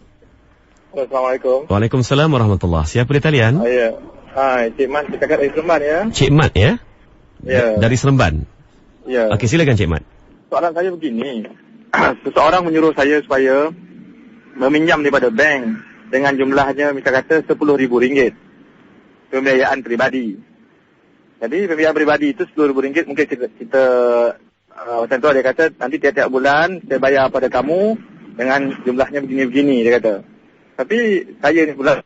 Speaker 4: Assalamualaikum.
Speaker 1: Waalaikumsalam warahmatullahi. Siapa di talian?
Speaker 4: Ya. Cik Mat cakap dari Seremban ya.
Speaker 1: Cik Mat ya?
Speaker 4: Ya.
Speaker 1: Dari Seremban.
Speaker 4: Ya.
Speaker 1: Okey, silakan Cik Mat.
Speaker 4: Soalan saya begini. Seseorang menyuruh saya supaya meminjam daripada bank dengan jumlahnya misal kata RM10,000. Pembiayaan peribadi. Jadi pembiayaan peribadi itu RM10,000 mungkin kita macam tu dia kata nanti tiap-tiap bulan saya bayar pada kamu dengan jumlahnya begini-begini dia kata. Tapi saya ni pula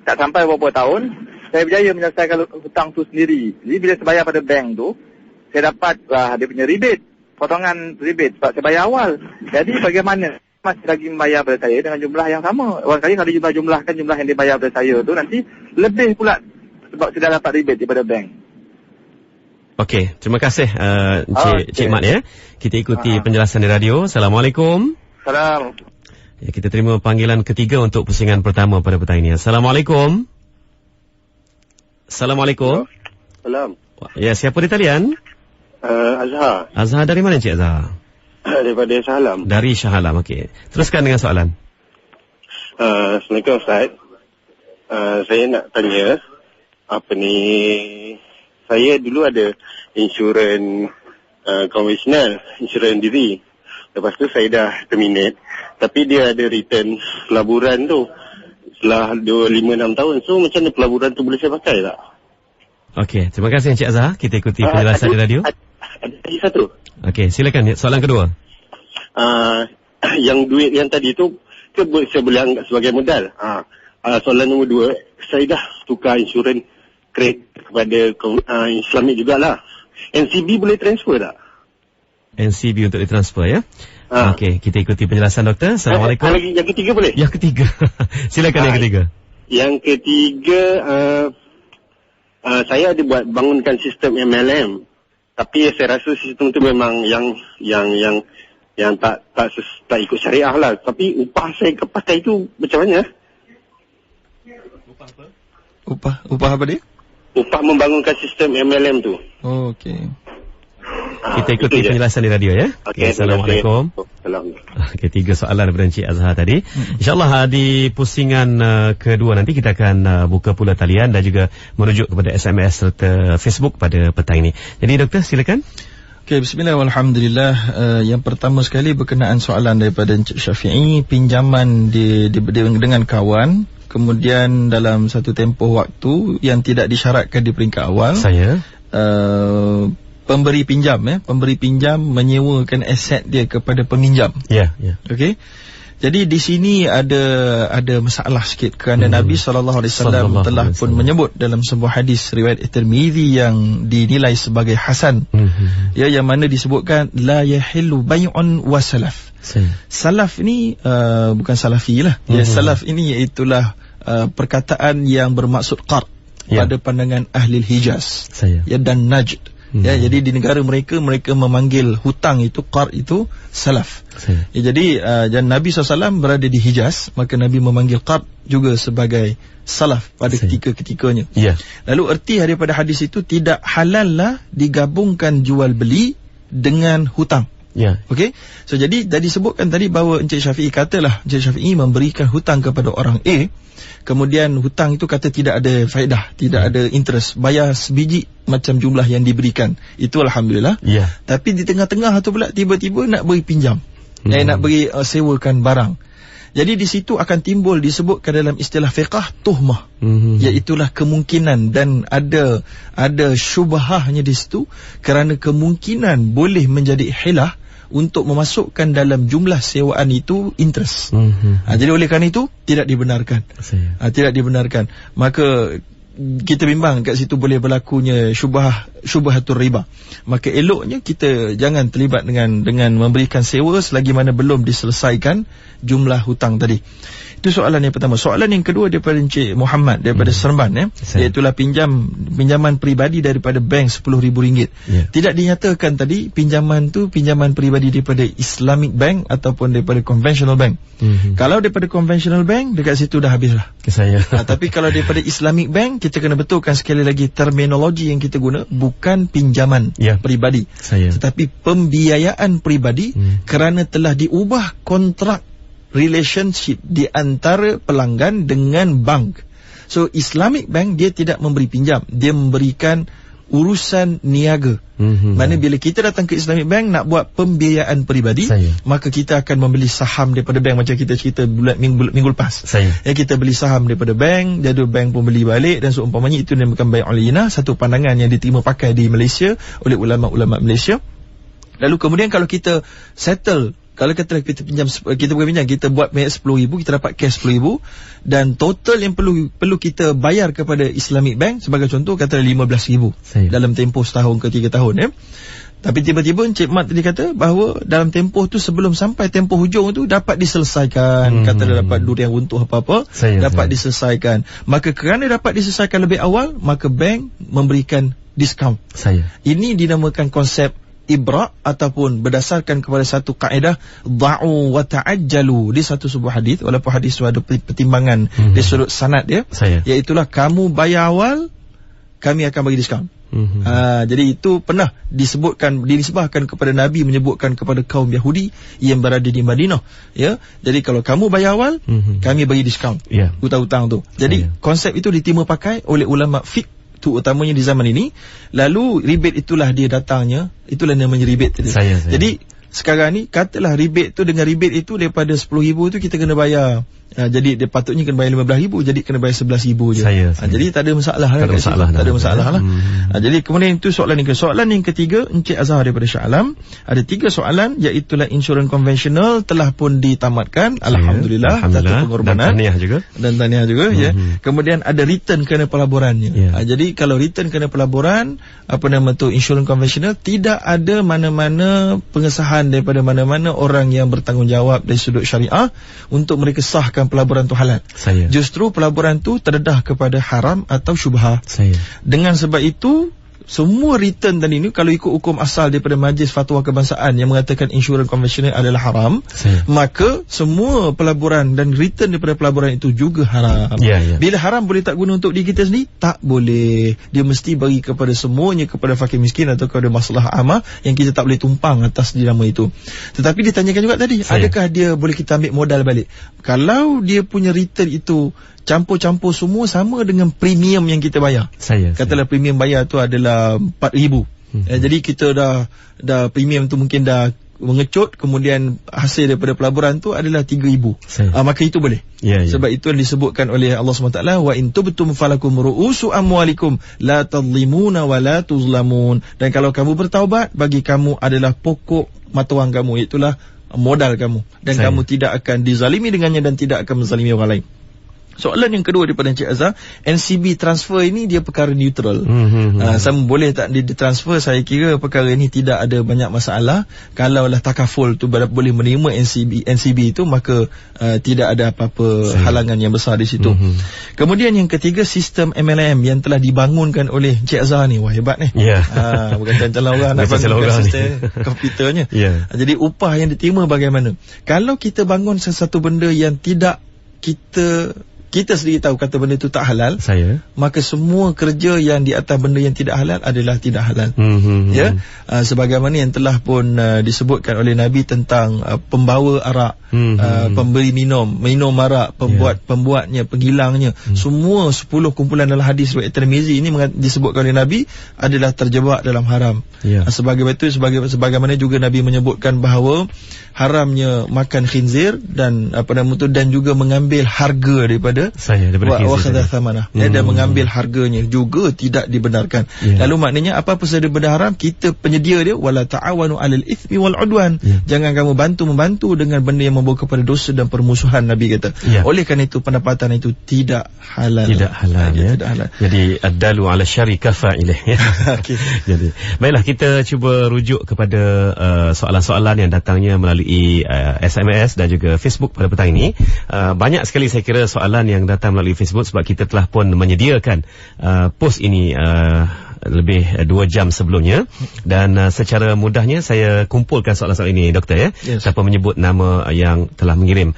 Speaker 4: tak sampai beberapa tahun saya berjaya menyelesaikan hutang tu sendiri. Jadi bila saya bayar pada bank tu saya dapat dia punya rebate, potongan rebate sebab saya bayar awal. Jadi bagaimana masih lagi membayar pada saya dengan jumlah yang sama? Orang kali kalau jumlahkan jumlah yang dibayar pada saya tu nanti lebih pula sebab sudah dapat rebate daripada bank.
Speaker 1: Okey, terima kasih Cik Mat ya. Kita ikuti penjelasan di radio. Assalamualaikum.
Speaker 4: Salam.
Speaker 1: Ya, kita terima panggilan ketiga untuk pusingan pertama pada petang ini. Assalamualaikum. Assalamualaikum.
Speaker 7: Salam.
Speaker 1: Ya, siapa di talian?
Speaker 7: Azhar.
Speaker 1: Azhar dari mana Cik Azhar?
Speaker 7: Daripada Shah Alam.
Speaker 1: Dari Shah Alam, okey. Teruskan dengan soalan.
Speaker 7: Assalamualaikum Ustaz. Saya nak tanya, saya dulu ada insurans konvensional, insurans diri. Lepas tu saya dah terminate. Tapi dia ada return pelaburan tu setelah 5-6 tahun. So macam mana pelaburan tu boleh saya pakai tak?
Speaker 1: Okey, terima kasih Encik Azhar. Kita ikuti penjelasan di radio.
Speaker 7: Ada lagi satu.
Speaker 1: Okey, silakan soalan kedua.
Speaker 7: yang duit yang tadi tu saya boleh anggap sebagai modal. Soalan nombor 2, saya dah tukar insurans kredit kepada Islamic jugalah. NCB boleh transfer tak?
Speaker 1: NCB untuk ditransfer ya. Okey, kita ikuti penjelasan doktor. Assalamualaikum.
Speaker 7: Lagi yang ketiga boleh?
Speaker 1: Yang ketiga. Silakan yang ketiga.
Speaker 7: Yang ketiga, saya ada buat bangunkan sistem MLM. Tapi saya rasa sistem tu memang yang tak ikut syariah lah. Tapi upah saya pakai tu macam mana?
Speaker 2: Upah apa dia?
Speaker 7: Upah membangunkan sistem MLM tu.
Speaker 2: Oh, okey.
Speaker 1: Kita ikuti penjelasan di radio ya.
Speaker 7: Okay,
Speaker 1: Assalamualaikum. Okey, 3 soalan daripada Encik Azhar tadi. InsyaAllah di pusingan kedua nanti kita akan buka pula talian dan juga merujuk kepada SMS serta Facebook pada petang ini. Jadi doktor silakan.
Speaker 2: Okey, bismillah walhamdulillah. Yang pertama sekali berkenaan soalan daripada Encik Syafi'i, pinjaman dengan kawan, kemudian dalam satu tempoh waktu yang tidak disyaratkan di peringkat awal.
Speaker 1: Saya
Speaker 2: pemberi pinjam menyewakan aset dia kepada peminjam.
Speaker 1: Ya.
Speaker 2: Okey. Jadi di sini ada masalah sikit kerana Nabi SAW telah pun menyebut dalam sebuah hadis riwayat Tirmizi yang dinilai sebagai hasan. Ya, yang mana disebutkan la yahillu bai'un wa salaf. Salaf ini bukan salafi lah. Ya, salaf ini iaitulah perkataan yang bermaksud qard pada pandangan ahli Hijaz dan Najd. Ya, jadi di negara mereka memanggil hutang itu qard itu salaf. Ya, jadi dan Nabi SAW berada di Hijaz, maka Nabi memanggil qard juga sebagai salaf pada ketika-ketikanya. Lalu erti daripada hadis itu tidak halal lah digabungkan jual beli dengan hutang. Okey. So jadi disebutkan tadi bahawa Encik Syafi'i katalah Encik Syafi'i memberikan hutang kepada orang A, kemudian hutang itu kata tidak ada faedah, tidak ada interest, bayar sebiji macam jumlah yang diberikan. Itu alhamdulillah. Tapi di tengah-tengah tu pula tiba-tiba nak beri pinjam. Nak beri sewakan barang. Jadi di situ akan timbul disebutkan dalam istilah fiqh tuhmah. Iaitulah kemungkinan dan ada syubhahnya di situ kerana kemungkinan boleh menjadi hilah untuk memasukkan dalam jumlah sewaan itu interest. Jadi oleh kerana itu tidak dibenarkan. Tidak dibenarkan. Maka kita bimbang kat situ boleh berlakunya syubhatul riba. Maka eloknya kita jangan terlibat dengan memberikan sewa selagi mana belum diselesaikan jumlah hutang tadi. Itu soalan yang pertama. Soalan yang kedua daripada Encik Muhammad daripada Seremban, iaitulah pinjaman peribadi daripada bank RM10,000. Tidak dinyatakan tadi pinjaman tu pinjaman peribadi daripada Islamic bank ataupun daripada conventional bank. Kalau daripada conventional bank, dekat situ dah habislah. Tapi kalau daripada Islamic bank, kita kena betulkan sekali lagi terminologi yang kita guna, bukan pinjaman peribadi, tetapi pembiayaan peribadi kerana telah diubah kontrak relationship di antara pelanggan dengan bank. So Islamic bank dia tidak memberi pinjam, dia memberikan urusan niaga. Mana bila kita datang ke Islamic bank nak buat pembiayaan peribadi, maka kita akan membeli saham daripada bank, macam kita cerita minggu lepas. Kita beli saham daripada bank, jadi bank pun beli balik, dan seumpamanya itu dinamakan bai'ul yinah, satu pandangan yang diterima pakai di Malaysia oleh ulama-ulama Malaysia. Lalu kemudian kalau kita settle, kalau kita pinjam, kita bukan pinjam, kita buat bayar RM10,000, kita dapat cash RM10,000, dan total yang perlu kita bayar kepada Islamic bank sebagai contoh katalah RM15,000 dalam tempoh setahun ke 3 tahun. Tapi tiba-tiba Encik Mat tadi kata bahawa dalam tempoh tu sebelum sampai tempoh hujung tu dapat diselesaikan, katalah dapat durian runtuh apa-apa, dapat diselesaikan. Maka kerana dapat diselesaikan lebih awal, maka bank memberikan diskaun. Ini dinamakan konsep ibra' ataupun berdasarkan kepada satu kaedah dha'u wa ta'ajjalu di satu sebuah hadis, walaupun hadis itu ada pertimbangan di sudut sanad dia, iaitulah kamu bayar awal, kami akan bagi diskaun. Jadi itu pernah dinisbahkan kepada Nabi, menyebutkan kepada kaum Yahudi yang berada di Madinah. Jadi kalau kamu bayar awal, kami bagi diskaun hutang-hutang tu. Jadi konsep itu diterima pakai oleh ulama fiqh tu utamanya di zaman ini. Lalu rebate itulah dia datangnya, itulah namanya rebate tadi. Jadi sekarang ni katalah rebate tu, dengan rebate itu daripada 10,000 tu kita kena bayar, jadi dia patutnya kena bayar 15,000, jadi kena bayar 11,000 je. Jadi tak ada masalah lah. Tak ada masalah lah. Jadi kemudian itu soalan yang kedua. Soalan yang ketiga, Encik Azhar daripada Shah Alam, ada 3 soalan, iaitulah insurans konvensional telah pun ditamatkan, alhamdulillah, satu pengorbanan dan tahniah juga ya. Kemudian ada return kerana pelaburannya. Jadi kalau return kerana pelaburan, insurans konvensional, tidak ada mana-mana pengesahan daripada mana-mana orang yang bertanggungjawab dari sudut syariah untuk mereka sahkan pelaburan tu halal. Justru pelaburan tu terdedah kepada haram atau syubhah. Dengan sebab itu, semua return tadi ni kalau ikut hukum asal daripada Majlis Fatwa Kebangsaan yang mengatakan insurans konvensional adalah haram, maka semua pelaburan dan return daripada pelaburan itu juga haram. Bila haram boleh tak guna untuk diri kita sendiri? Tak boleh. Dia mesti bagi kepada semuanya, kepada fakir miskin atau kepada masalah amah yang kita tak boleh tumpang atas dinama itu. Tetapi ditanyakan juga tadi, adakah dia boleh kita ambil modal balik? Kalau dia punya return itu campur-campur semua sama dengan premium yang kita bayar. Katalah premium bayar tu adalah 4,000. Jadi kita dah premium tu mungkin dah mengecut, kemudian hasil daripada pelaburan tu adalah 3,000. Maka itu boleh. Sebab itu yang disebutkan oleh Allah SWT, wa in tubtum falakum ru'usu amwalikum la tadlimuna wa la tuzlamun. Dan kalau kamu bertaubat, bagi kamu adalah pokok mata wang kamu, itulah modal kamu, dan kamu tidak akan dizalimi dengannya dan tidak akan menzalimi orang lain. Soalan yang kedua daripada Encik Azhar, NCB transfer ini dia perkara neutral. Sama boleh tak ditransfer, saya kira perkara ini tidak ada banyak masalah. Kalaulah takaful tu boleh menerima NCB itu, maka tidak ada apa-apa halangan yang besar di situ. Kemudian yang ketiga, sistem MLM yang telah dibangunkan oleh Encik Azhar ni. Wah, hebat ni. Bukan calon orang nak bangunkan sistem komputernya. Jadi upah yang diterima bagaimana? Kalau kita bangun sesuatu benda yang tidak kita sendiri tahu kata benda itu tak halal, maka semua kerja yang di atas benda yang tidak halal adalah tidak halal. Sebagaimana yang telah pun disebutkan oleh Nabi tentang pembawa arak, pemberi minum arak, pembuatnya, penghilangnya, semua 10 kumpulan dalam hadis riwayat Tirmizi ini disebutkan oleh Nabi adalah terjebak dalam haram. Sebagaimana juga Nabi menyebutkan bahawa haramnya makan khinzir dan dan juga mengambil harga daripada khinzir dan mengambil harganya juga tidak dibenarkan. Lalu maknanya apa-apa sahaja benda haram, kita penyedia dia, wala ta'awanu 'alal itsmi wal 'udwan. Jangan kamu membantu dengan benda yang membawa kepada dosa dan permusuhan, Nabi kata. Oleh kerana itu pendapatan itu tidak halal. Tidak halal.
Speaker 1: Jadi ad-dalu 'ala syarri kafa'ilih. Jadi baiklah, kita cuba rujuk kepada soalan-soalan yang datangnya melalui SMS dan juga Facebook pada petang ini. Banyak sekali saya kira soalan yang datang melalui Facebook, sebab kita telah pun menyediakan post ini lebih 2 jam sebelumnya, dan secara mudahnya saya kumpulkan soalan-soalan ini, Doktor, siapa menyebut nama yang telah mengirim.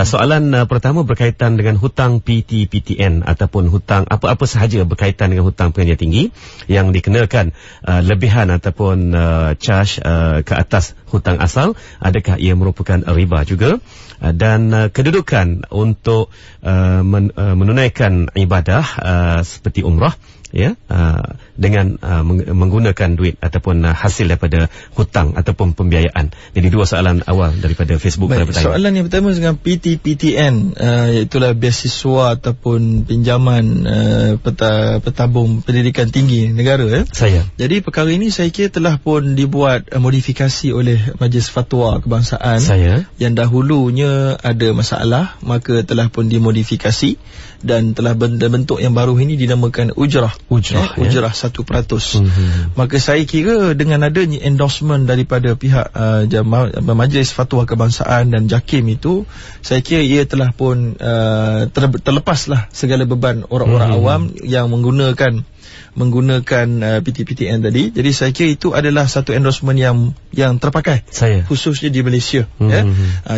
Speaker 1: Soalan pertama berkaitan dengan hutang PT-PTN ataupun hutang apa-apa sahaja berkaitan dengan hutang pengajian tinggi yang dikenakan lebihan ataupun charge ke atas hutang asal, adakah ia merupakan riba juga? Dan kedudukan untuk menunaikan ibadah seperti umrah dengan menggunakan duit ataupun hasil daripada hutang ataupun pembiayaan. Jadi 2 soalan awal daripada Facebook.
Speaker 2: Soalan yang pertama dengan PT-PTN, iaitulah beasiswa ataupun pinjaman petabung pendidikan tinggi negara. Jadi perkara ini saya kira telah pun dibuat modifikasi oleh Majlis Fatwa Kebangsaan yang dahulunya ada masalah, maka telah pun dimodifikasi dan telah bentuk yang baru ini dinamakan ujrah 1%. Maka saya kira dengan adanya endorsement daripada pihak Majlis Fatwa Kebangsaan dan JAKIM itu, saya kira ia telah pun terlepaslah segala beban orang-orang awam yang menggunakan PT-PTN tadi. Jadi saya kira itu adalah satu endorsement yang terpakai khususnya di Malaysia.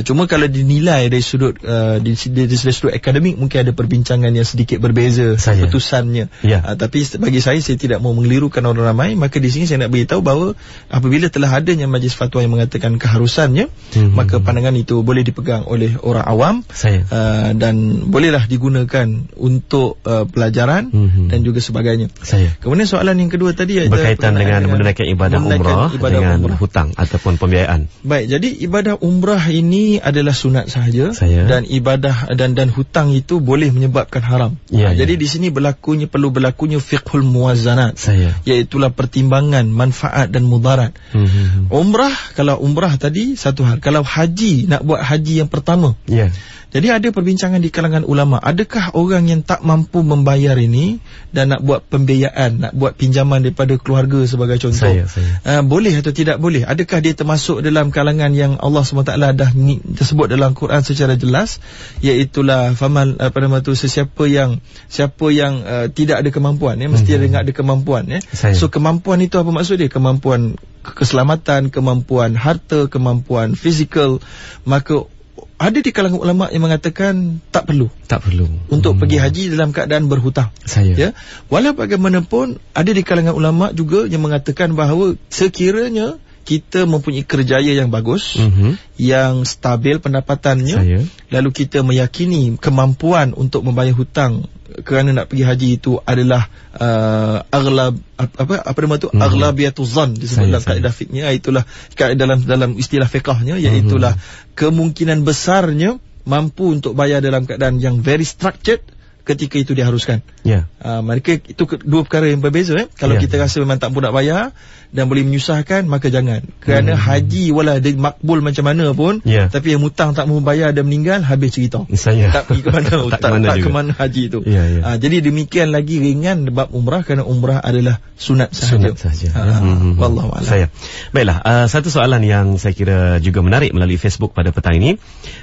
Speaker 2: Cuma kalau dinilai dari sudut akademik, mungkin ada perbincangan yang sedikit berbeza keputusannya. Tapi bagi saya tidak mau mengelirukan orang ramai. Maka di sini saya nak beritahu bahawa apabila telah adanya majlis fatwa yang mengatakan keharusannya, maka pandangan itu boleh dipegang oleh orang awam dan bolehlah digunakan untuk pelajaran dan juga sebagainya.
Speaker 1: Saya.
Speaker 2: Kemudian soalan yang kedua tadi
Speaker 1: berkaitan dengan menunaikan ibadah umrah dengan hutang ataupun pembiayaan.
Speaker 2: Baik, jadi ibadah umrah ini adalah sunat sahaja, dan ibadah dan hutang itu boleh menyebabkan haram. Jadi di sini perlu berlakunya fiqhul muwazzanat, iaitulah pertimbangan manfaat dan mudarat. Umrah, kalau umrah tadi satu hal, kalau haji, nak buat haji yang pertama. Jadi ada perbincangan di kalangan ulama, adakah orang yang tak mampu membayar ini dan nak buat pembiayaan, nak buat pinjaman daripada keluarga sebagai contoh, boleh atau tidak boleh? Adakah dia termasuk dalam kalangan yang Allah SWT dah tersebut dalam Quran secara jelas, iaitulah faman siapa yang tidak ada kemampuan, mesti ada kemampuan. So kemampuan itu apa maksud dia? Kemampuan keselamatan, kemampuan harta, kemampuan fizikal. Maka ada di kalangan ulama yang mengatakan tak perlu untuk pergi haji dalam keadaan berhutang. Walau bagaimanapun ada di kalangan ulama juga yang mengatakan bahawa sekiranya kita mempunyai kerjaya yang bagus, yang stabil pendapatannya, lalu kita meyakini kemampuan untuk membayar hutang kerana nak pergi haji itu adalah aghlabiyatuz zan disebut dalam kaedah fikihnya, itulah dalam istilah fiqahnya, iaitulah kemungkinan besarnya mampu untuk bayar dalam keadaan yang very structured ketika itu diharuskan. Mereka itu dua perkara yang berbeza. Kalau kita rasa memang tak mampu nak bayar dan boleh menyusahkan, maka jangan. Kerana haji walau dia makbul macam mana pun, tapi yang hutang tak mampu bayar dan meninggal, habis cerita. Tak pergi ke mana, tak ke mana haji itu. Jadi demikian lagi ringan bab umrah, kerana umrah adalah sunat sahaja. Wallahu a'lam.
Speaker 1: Baiklah, satu soalan yang saya kira juga menarik melalui Facebook pada petang ini.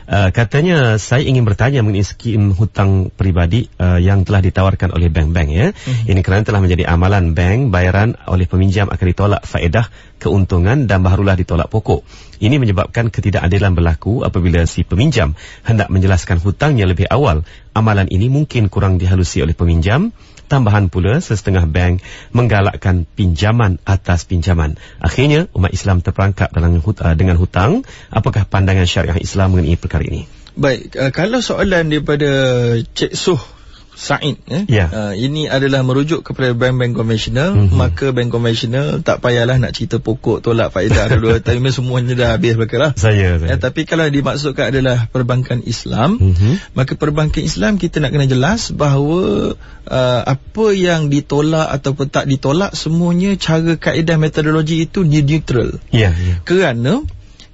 Speaker 1: Katanya saya ingin bertanya mengenai skim hutang peribadi yang telah ditawarkan oleh bank-bank, Ini kerana telah menjadi amalan bank, bayaran oleh peminjam akan ditolak faedah, keuntungan dan barulah ditolak pokok. Ini menyebabkan ketidakadilan berlaku apabila si peminjam hendak menjelaskan hutangnya lebih awal. Amalan ini mungkin kurang dihalusi oleh peminjam. Tambahan pula, sesetengah bank menggalakkan pinjaman atas pinjaman. Akhirnya umat Islam terperangkap dengan hutang. Apakah pandangan syariah Islam mengenai perkara ini?
Speaker 2: Baik, kalau soalan daripada Cik Suh Said, ini adalah merujuk kepada bank-bank konvensional, maka bank konvensional tak payahlah nak cerita pokok, tolak faedah dulu, tapi semuanya dah habis berkala. Tapi kalau dimaksudkan adalah perbankan Islam, maka perbankan Islam kita nak kena jelas bahawa apa yang ditolak ataupun tak ditolak, semuanya cara kaedah metodologi itu neutral. Kerana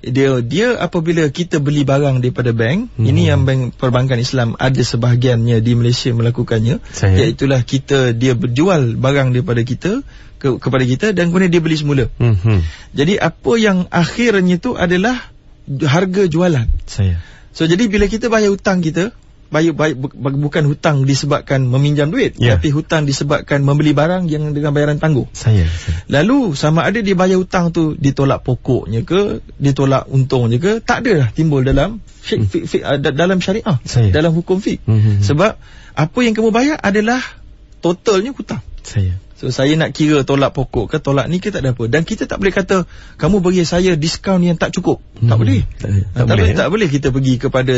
Speaker 2: dia apabila kita beli barang daripada bank, ini yang bank perbankan Islam ada sebahagiannya di Malaysia melakukannya, iaitulah dia berjual barang daripada kita kepada kita dan kemudian dia beli semula. Jadi apa yang akhirnya itu adalah harga jualan. So jadi bila kita bayar hutang kita, bukan hutang disebabkan meminjam duit, tapi hutang disebabkan membeli barang yang dengan bayaran tangguh. Lalu sama ada dia bayar hutang tu ditolak pokoknya ke, ditolak untungnya ke, tak ada dah timbul dalam dalam syariah, dalam hukum fiqh. Sebab apa yang kamu bayar adalah totalnya hutang. So saya nak kira tolak pokok ke tolak ni ke tak ada apa. Dan kita tak boleh kata kamu bagi saya diskaun yang tak cukup. Tak boleh. Tak boleh kita pergi kepada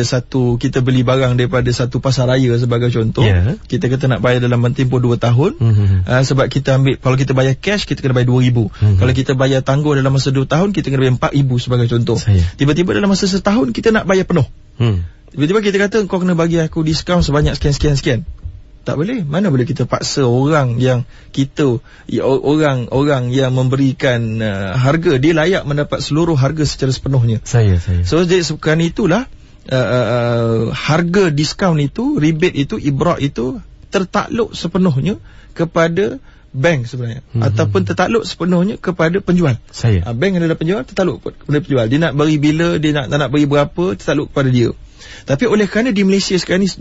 Speaker 2: kita beli barang daripada satu pasar raya sebagai contoh. Kita kata nak bayar dalam tempoh 2 tahun. Sebab kita ambil, kalau kita bayar cash kita kena bayar 2,000. Kalau kita bayar tangguh dalam masa 2 tahun kita kena bayar 4,000 sebagai contoh. Tiba-tiba dalam masa setahun kita nak bayar penuh. Tiba-tiba kita kata kau kena bagi aku diskaun sebanyak sekian. Tak boleh. Mana boleh kita paksa orang yang orang yang memberikan harga, dia layak mendapat seluruh harga secara sepenuhnya. So kerana itulah harga diskaun itu, rebate itu, ibrak itu tertakluk sepenuhnya kepada bank sebenarnya, ataupun tertakluk sepenuhnya kepada penjual. Bank adalah penjual, tertakluk kepada penjual. Dia nak beri bila, dia nak beri berapa, tertakluk kepada dia. Tapi oleh kerana di Malaysia sekarang ni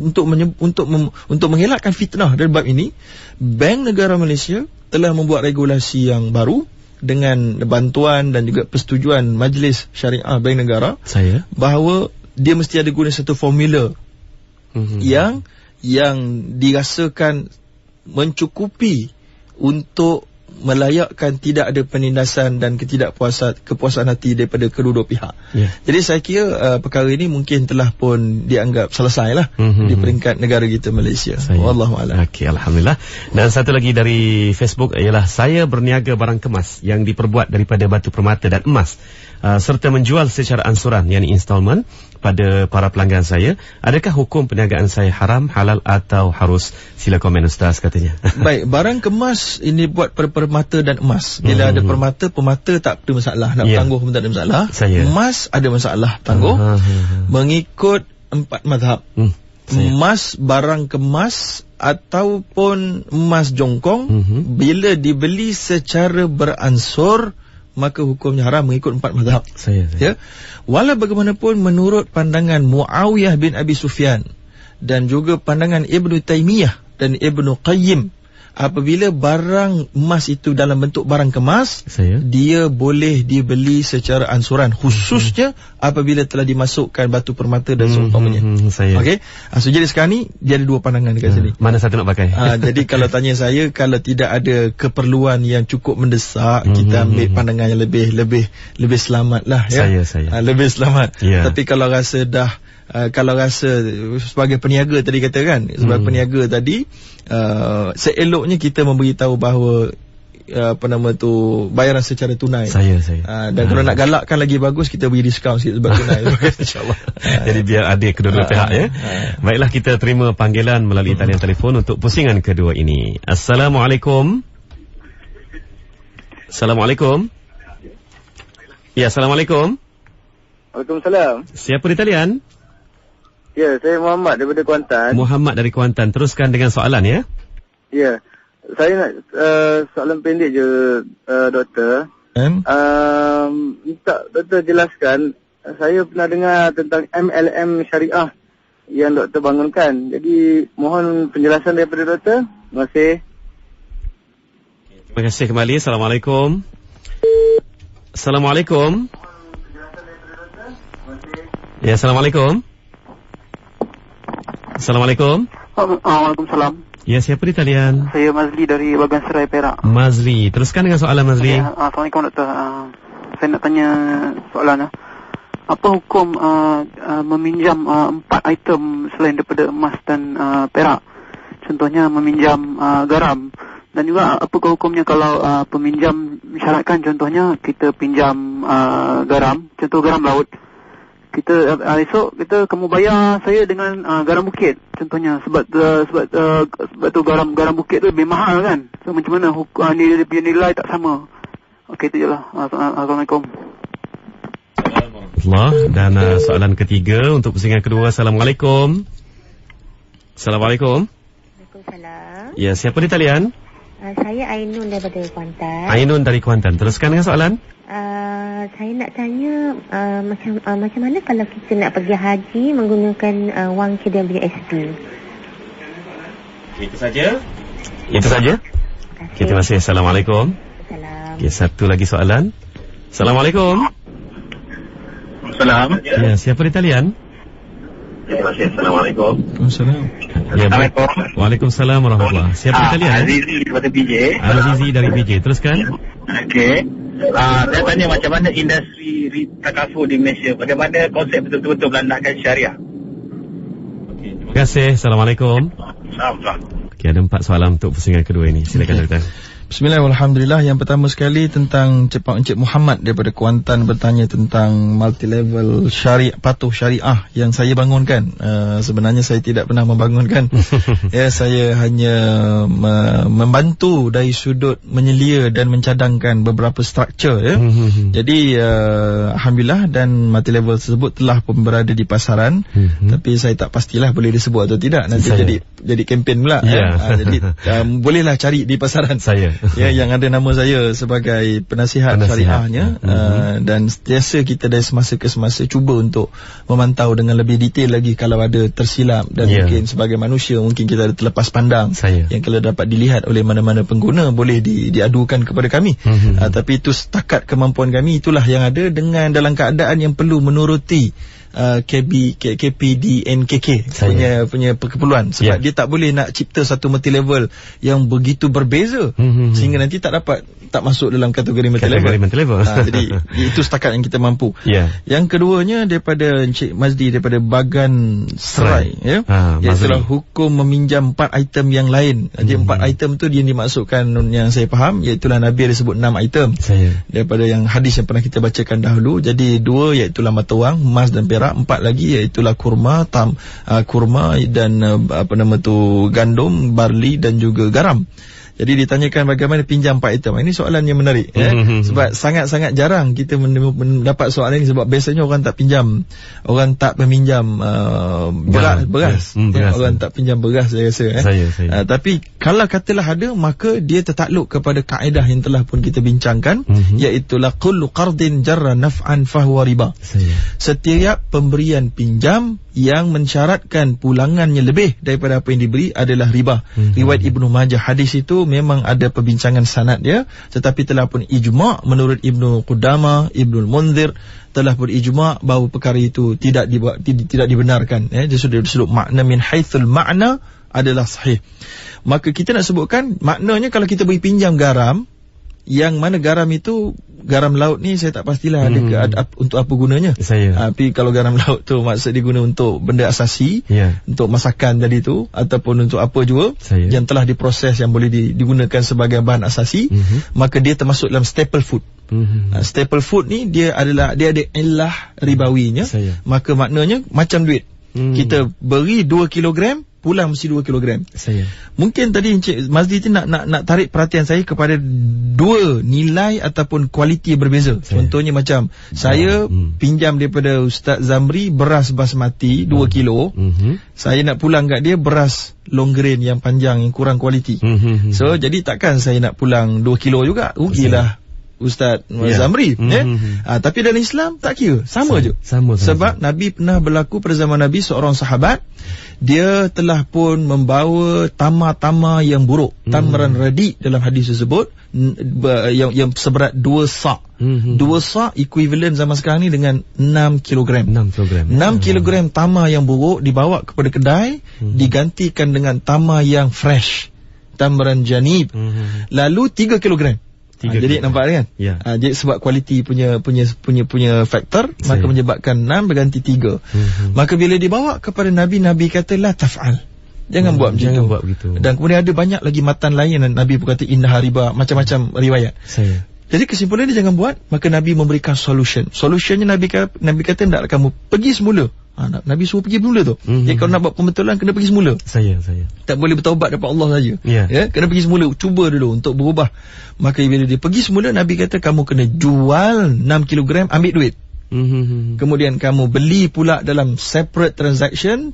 Speaker 2: untuk mengelakkan fitnah dari bab ini, Bank Negara Malaysia telah membuat regulasi yang baru dengan bantuan dan juga persetujuan Majlis Syariah Bank Negara, bahawa dia mesti ada guna satu formula yang dirasakan mencukupi untuk melayakkan tidak ada penindasan dan kepuasan hati daripada kedua-dua pihak. Jadi saya kira perkara ini mungkin telah pun dianggap selesai lah di peringkat negara kita Malaysia. Wallahualam.
Speaker 1: Okey, alhamdulillah. Dan satu lagi dari Facebook ialah saya berniaga barang kemas yang diperbuat daripada batu permata dan emas, serta menjual secara ansuran, yakni installment pada para pelanggan saya. Adakah hukum perniagaan saya haram, halal atau harus? Sila komen Ustaz, katanya.
Speaker 2: Baik, barang kemas ini buat permata dan emas. Bila ada permata tak ada masalah, nak tangguh pun tak ada masalah. Emas ada masalah, tangguh. Mengikut 4 mazhab. Emas, barang kemas ataupun emas jongkong, bila dibeli secara beransur, maka hukumnya haram mengikut 4 mazhab. Ya. Walau bagaimanapun menurut pandangan Muawiyah bin Abi Sufyan dan juga pandangan Ibnu Taimiyah dan Ibnu Qayyim, apabila barang emas itu dalam bentuk barang kemas, dia boleh dibeli secara ansuran, khususnya apabila telah dimasukkan batu permata dan seumpamanya. Okey. So jadi sekarang ni dia ada 2 pandangan dekat sini.
Speaker 1: Mana satu nak pakai?
Speaker 2: Jadi kalau tanya saya, kalau tidak ada keperluan yang cukup mendesak, kita ambil pandangan yang lebih selamat lah, ya. Lebih selamat. Tapi kalau rasa sebagai peniaga tadi kata kan, sebagai peniaga tadi, seeloknya kita memberitahu bahawa bayaran secara tunai. Dan kalau nak galakkan lagi bagus, kita beri diskaun sikit sebab tunai. InsyaAllah.
Speaker 1: Jadi biar ada kedua-dua pihak, ya. Baiklah, kita terima panggilan melalui talian telefon untuk pusingan kedua ini. Assalamualaikum. Assalamualaikum. Ya, Assalamualaikum.
Speaker 4: Waalaikumsalam.
Speaker 1: Siapa di talian?
Speaker 4: Ya, saya Muhammad daripada Kuantan.
Speaker 1: Muhammad dari Kuantan. Teruskan dengan soalan, ya.
Speaker 4: Ya, saya nak soalan pendek je, doktor. Minta doktor jelaskan. Saya pernah dengar tentang MLM syariah yang doktor bangunkan. Jadi mohon penjelasan daripada doktor. Terima kasih.
Speaker 1: Terima kasih kembali. Assalamualaikum. Assalamualaikum. Ya, Assalamualaikum. Assalamualaikum.
Speaker 5: Waalaikumsalam.
Speaker 1: Ya, siapa di talian?
Speaker 5: Saya Mazli dari Bagan Serai, Perak.
Speaker 1: Mazli, teruskan dengan soalan Mazli.
Speaker 5: Assalamualaikum doktor. Saya nak tanya soalan. Apa hukum meminjam 4 item selain daripada emas dan perak? Contohnya meminjam garam. Dan juga apakah hukumnya kalau peminjam mensyaratkan, contohnya kita pinjam garam, contoh garam laut. Kita esok kita kamu bayar saya dengan garam bukit contohnya, sebab tu garam bukit tu lebih mahal kan. So macam mana dia punya nilai tak sama. Okey, itu je lah. Assalamualaikum.
Speaker 1: Dan soalan ketiga untuk pusingan kedua. Assalamualaikum. Assalamualaikum.
Speaker 6: Waalaikumsalam.
Speaker 1: Ya, siapa di talian?
Speaker 6: Saya Ainun daripada Kuantan.
Speaker 1: Ainun dari Kuantan. Teruskan dengan soalan.
Speaker 6: Saya nak tanya macam mana kalau kita nak pergi haji menggunakan wang KWSP?
Speaker 1: Itu saja. Kita masih. Assalamualaikum.
Speaker 6: Assalamualaikum.
Speaker 1: Okay, satu lagi soalan. Assalamualaikum.
Speaker 7: Assalamualaikum.
Speaker 1: Ya, siapa di talian?
Speaker 7: Terima kasih. Assalamualaikum.
Speaker 1: Ya, Waalaikumsalam warahmatullahi. Siapa di talian?
Speaker 7: Azizi daripada PJ.
Speaker 1: Azizi dari PJ. Teruskan.
Speaker 7: Okey. Saya tanya macam mana industri takaful di Malaysia, bagaimana konsep betul-betul melandaskan syariah.
Speaker 1: Terima kasih. Assalamualaikum.
Speaker 7: Assalamualaikum.
Speaker 1: Okey, ada 4 soalan untuk pusingan kedua ini. Silakan doktor.
Speaker 2: Bismillahirrahmanirrahim. Yang pertama sekali tentang Encik Muhammad daripada Kuantan bertanya tentang multi-level patuh syariah yang saya bangunkan. Sebenarnya saya tidak pernah membangunkan. Ya, saya hanya membantu dari sudut menyelia dan mencadangkan beberapa struktur, ya. Jadi alhamdulillah, dan multi-level tersebut telah pun berada di pasaran. Tapi saya tak pastilah boleh disebut atau tidak. Nanti jadi kempen pula, ya. Jadi bolehlah cari di pasaran saya. Ya, yang ada nama saya sebagai penasihat syariahnya. Dan sentiasa kita dari semasa ke semasa cuba untuk memantau dengan lebih detail lagi kalau ada tersilap. Dan mungkin sebagai manusia mungkin kita ada terlepas pandang yang kalau dapat dilihat oleh mana-mana pengguna, boleh diadukan kepada kami. Tapi itu setakat kemampuan kami, itulah yang ada, dengan dalam keadaan yang perlu menuruti KPDNKK punya keperluan. Sebab dia tak boleh nak cipta satu multi level yang begitu berbeza sehingga nanti tak masuk dalam kategori multi-level. Jadi itu setakat yang kita mampu. Yang keduanya daripada Encik Mazdi daripada Bagan Serai, iaitulah hukum meminjam 4 item yang lain. Jadi 4 item tu dia dimaksudkan yang saya faham, iaitulah Nabi ada sebut 6 item daripada yang hadis yang pernah kita bacakan dahulu. Jadi 2 iaitulah mata wang, emas dan perak, 4 lagi iaitulah kurma dan gandum, barley dan juga garam. Jadi ditanyakan bagaimana pinjam 4 item. Ini soalan yang menarik, sebab sangat-sangat jarang kita mendapat soalan ini, sebab biasanya orang tak meminjam beras. Orang tak pinjam beras, saya rasa. Tapi kalau katalah ada, maka dia tertakluk kepada kaedah yang telah pun kita bincangkan, iaitulah kullu qardin jarra naf'an fahuwa riba. Setiap pemberian pinjam yang mensyaratkan pulangannya lebih daripada apa yang diberi adalah riba. Riwayat Ibnu Majah, hadis itu memang ada perbincangan sanad dia, tetapi telah pun ijma' menurut Ibnu Qudamah, Ibnu Munzir telah pun ijma' bahawa perkara itu tidak dibenarkan. Dia sudah disebut makna min haitsul makna adalah sahih. Maka kita nak sebutkan maknanya kalau kita beri pinjam garam, yang mana garam itu, garam laut ni saya tak pastilah ada untuk apa gunanya. Tapi kalau garam laut tu maksud diguna untuk benda asasi, untuk masakan tadi tu, ataupun untuk apa juga yang telah diproses yang boleh digunakan sebagai bahan asasi, maka dia termasuk dalam staple food. Staple food ni dia ada illah ribawinya. Maka maknanya macam duit. Kita beri 2 kilogram, pulang mesti 2 kilogram. Mungkin tadi Encik Mazdi nak tarik perhatian saya kepada 2 nilai ataupun kualiti berbeza. Contohnya macam saya pinjam daripada Ustaz Zamri beras basmati 2 kilo. Saya nak pulang kat dia beras long grain yang panjang yang kurang kualiti. So jadi takkan saya nak pulang 2 kilo juga. Rugilah Ustaz Zamri. Tapi dalam Islam tak kira, sama je. Sebab Nabi pernah berlaku pada zaman Nabi, seorang sahabat dia telah pun membawa tamar yang buruk, tamaran radi dalam hadis tersebut, yang seberat 2 sa'. 2 sa' equivalent zaman sekarang ni dengan 6 kilogram. 6 kilogram tamar yang buruk dibawa kepada kedai, digantikan dengan tamar yang fresh, tamaran janib, lalu 3 kilogram. Jadi nampak kan? Jadi sebab kualiti punya faktor, maka menyebabkan 6 berganti 3. Maka bila dibawa kepada Nabi kata la taf'al. Jangan buat begitu. Dan kemudian ada banyak lagi matan lain yang Nabi pun kata innaha riba, macam-macam riwayat. Jadi kesimpulan dia jangan buat, maka Nabi memberikan solutionnya. Nabi kata hendaklah kamu pergi semula. Nabi suruh pergi semula tu. Jadi kalau nak buat pembetulan kena pergi semula. Tak boleh bertaubat dapat Allah saja. Kena pergi semula, cuba dulu untuk berubah. Maka bila dia pergi semula, Nabi kata kamu kena jual 6 kilogram, ambil duit. Kemudian kamu beli pula dalam separate transaction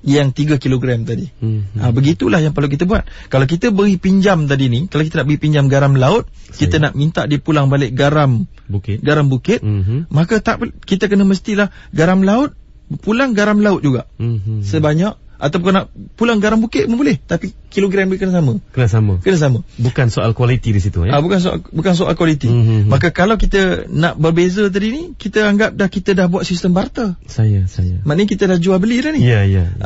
Speaker 2: yang 3 kilogram tadi. Begitulah yang perlu kita buat. Kalau kita beri pinjam tadi ni, kalau kita nak beri pinjam garam laut, kita nak minta dia pulang balik garam bukit, maka kita kena mestilah garam laut pulang garam laut juga sebanyak, ataupun nak pulang garam bukit pun boleh, tapi kilogram dia kena sama. Bukan soal kualiti di situ, bukan soal kualiti. Maka kalau kita nak berbeza tadi ni, kita anggap kita dah buat sistem barter. Maknanya kita dah jual beli dah ni.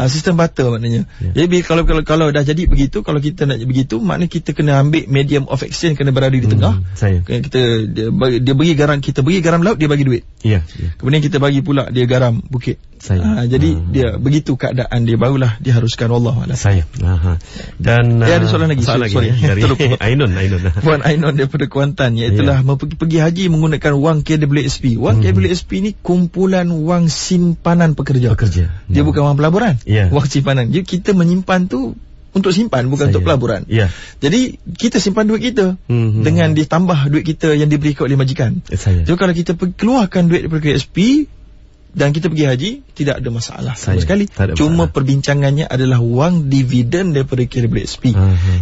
Speaker 2: Sistem barter maknanya. Jadi kalau dah jadi begitu, kalau kita nak begitu, maknanya kita kena ambil medium of exchange, kena berada di tengah. Dia bagi garam, kita bagi garam laut, dia bagi duit. Kemudian kita bagi pula dia garam bukit. Jadi dia begitu keadaan dia, barulah diharuskan, wallahualam. Dan ada soalan lagi, dari Ainun Puan Ainun daripada Kuantan, iaitulah pergi haji menggunakan wang KWSP. Wang KWSP ni kumpulan wang simpanan pekerja. Dia bukan wang pelaburan, wang simpanan. Jadi kita menyimpan tu untuk simpan, bukan untuk pelaburan. Jadi kita simpan duit kita dengan ditambah duit kita yang diberi oleh majikan. Jadi kalau kita keluarkan duit daripada KWSP dan kita pergi haji, tidak ada masalah sama sekali. Cuma perbincangannya adalah wang dividen daripada KWSP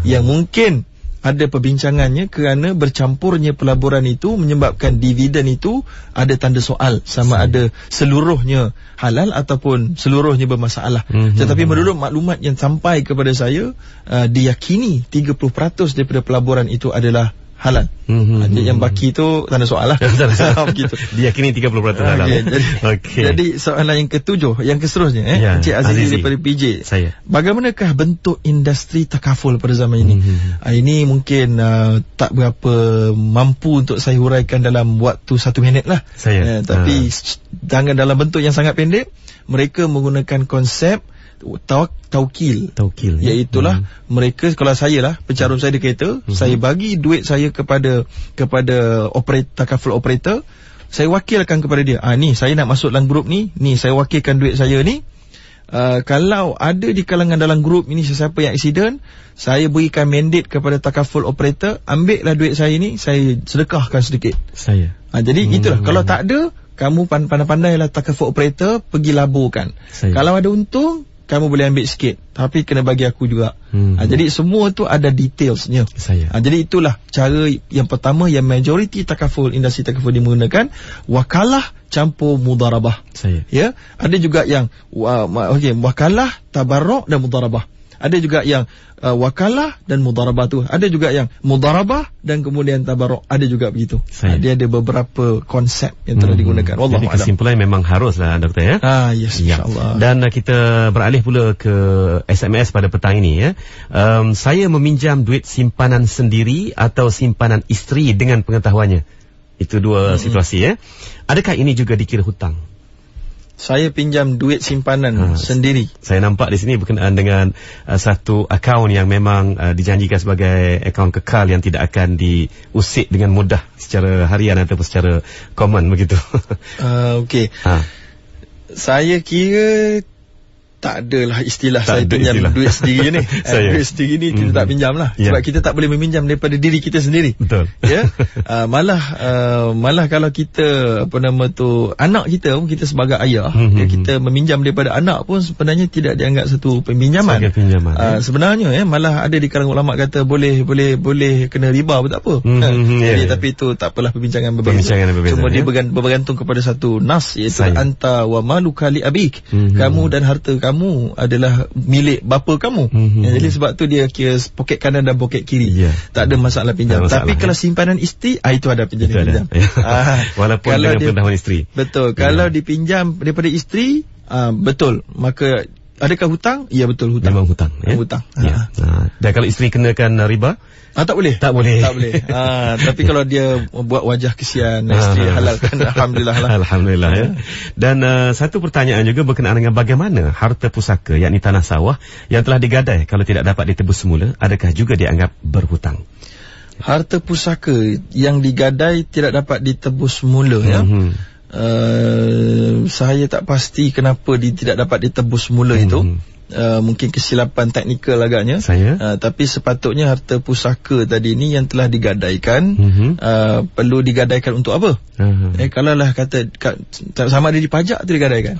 Speaker 2: yang mungkin ada perbincangannya kerana bercampurnya pelaburan itu menyebabkan dividen itu ada tanda soal sama ada seluruhnya halal ataupun seluruhnya bermasalah. Tetapi menurut maklumat yang sampai kepada saya, diyakini 30% daripada pelaburan itu adalah halal. Yang baki tu tanda soal lah. Begitu.
Speaker 1: Dia kini 30% halal.
Speaker 2: Jadi soalan yang ketujuh, yang keseterusnya Encik Azizi daripada PJ.
Speaker 1: Saya.
Speaker 2: Bagaimanakah bentuk industri takaful pada zaman ini? Ini mungkin tak berapa mampu untuk saya huraikan dalam waktu 1 minit lah. Tapi jangan dalam bentuk yang sangat pendek. Mereka menggunakan konsep taukil, iaitulah mereka, kalau saya lah pencarum saya di kereta, saya bagi duit saya kepada takaful operator, saya wakilkan kepada dia, ni saya nak masuk dalam grup ni saya wakilkan duit saya ni. Kalau ada di kalangan dalam grup ini sesiapa yang aksiden, saya berikan mandate kepada takaful operator, ambil lah duit saya ni, saya sedekahkan sedikit. Jadi itulah. Kalau tak ada, kamu pandai-pandailah takaful operator pergi laburkan. Kalau ada untung, kamu boleh ambil sikit, tapi kena bagi aku juga. Jadi semua tu ada detailsnya. Jadi itulah cara yang pertama yang majoriti takaful, industri takaful dia menggunakan wakalah campur mudarabah. Ada juga yang wakalah, tabarruk dan mudarabah. Ada juga yang wakalah dan mudarabah tu. Ada juga yang mudarabah dan kemudian tabarruk. Ada juga begitu. Dia ada beberapa konsep yang telah digunakan.
Speaker 1: Jadi kesimpulan memang haruslah doktor
Speaker 2: Yes, insyaAllah.
Speaker 1: Dan kita beralih pula ke SMS pada petang ini saya meminjam duit simpanan sendiri atau simpanan isteri dengan pengetahuannya. Itu dua situasi Adakah ini juga dikira hutang?
Speaker 2: Saya pinjam duit simpanan sendiri.
Speaker 1: Saya nampak di sini berkenaan dengan satu akaun yang memang dijanjikan sebagai akaun kekal yang tidak akan diusik dengan mudah secara harian ataupun secara common begitu.
Speaker 2: Okey. Saya kira tak adalah istilah saya pinjam duit sendiri ni. Duit sendiri ni kita tak pinjam lah. Sebab kita tak boleh meminjam daripada diri kita sendiri.
Speaker 1: Betul.
Speaker 2: Malah kalau kita anak kita pun, kita sebagai ayah, kita meminjam daripada anak pun sebenarnya tidak dianggap satu peminjaman. Sebenarnya malah ada di kalangan ulama kata boleh kena riba pun tak apa. Tapi itu tak apalah, perbincangan berbeza. Cuma dia bergantung kepada satu nas, iaitu anta wa maluka li abik. Kamu dan harta kamu adalah milik bapa kamu. Jadi sebab tu dia kira poket kanan dan poket kiri. Tak ada masalah pinjam. Tapi kalau simpanan isteri, itu ada pinjam.
Speaker 1: Walaupun dengan pengetahuan isteri.
Speaker 2: Betul. Kalau dipinjam daripada isteri, betul. Maka adakah hutang? Ya, betul, hutang.
Speaker 1: Memang hutang. Dan kalau isteri kenakan riba?
Speaker 2: Tak boleh. Tapi kalau dia buat wajah kesian, isteri halalkan, alhamdulillah lah.
Speaker 1: Alhamdulillah Dan satu pertanyaan juga berkenaan dengan bagaimana harta pusaka, yakni tanah sawah yang telah digadai kalau tidak dapat ditebus semula, adakah juga dianggap berhutang?
Speaker 2: Harta pusaka yang digadai tidak dapat ditebus semula saya tak pasti kenapa dia tidak dapat ditebus semula itu. Mungkin kesilapan teknikal agaknya. Tapi sepatutnya harta pusaka tadi ni yang telah digadaikan, perlu digadaikan untuk apa? Kalau lah kata sama ada dipajak tu digadaikan.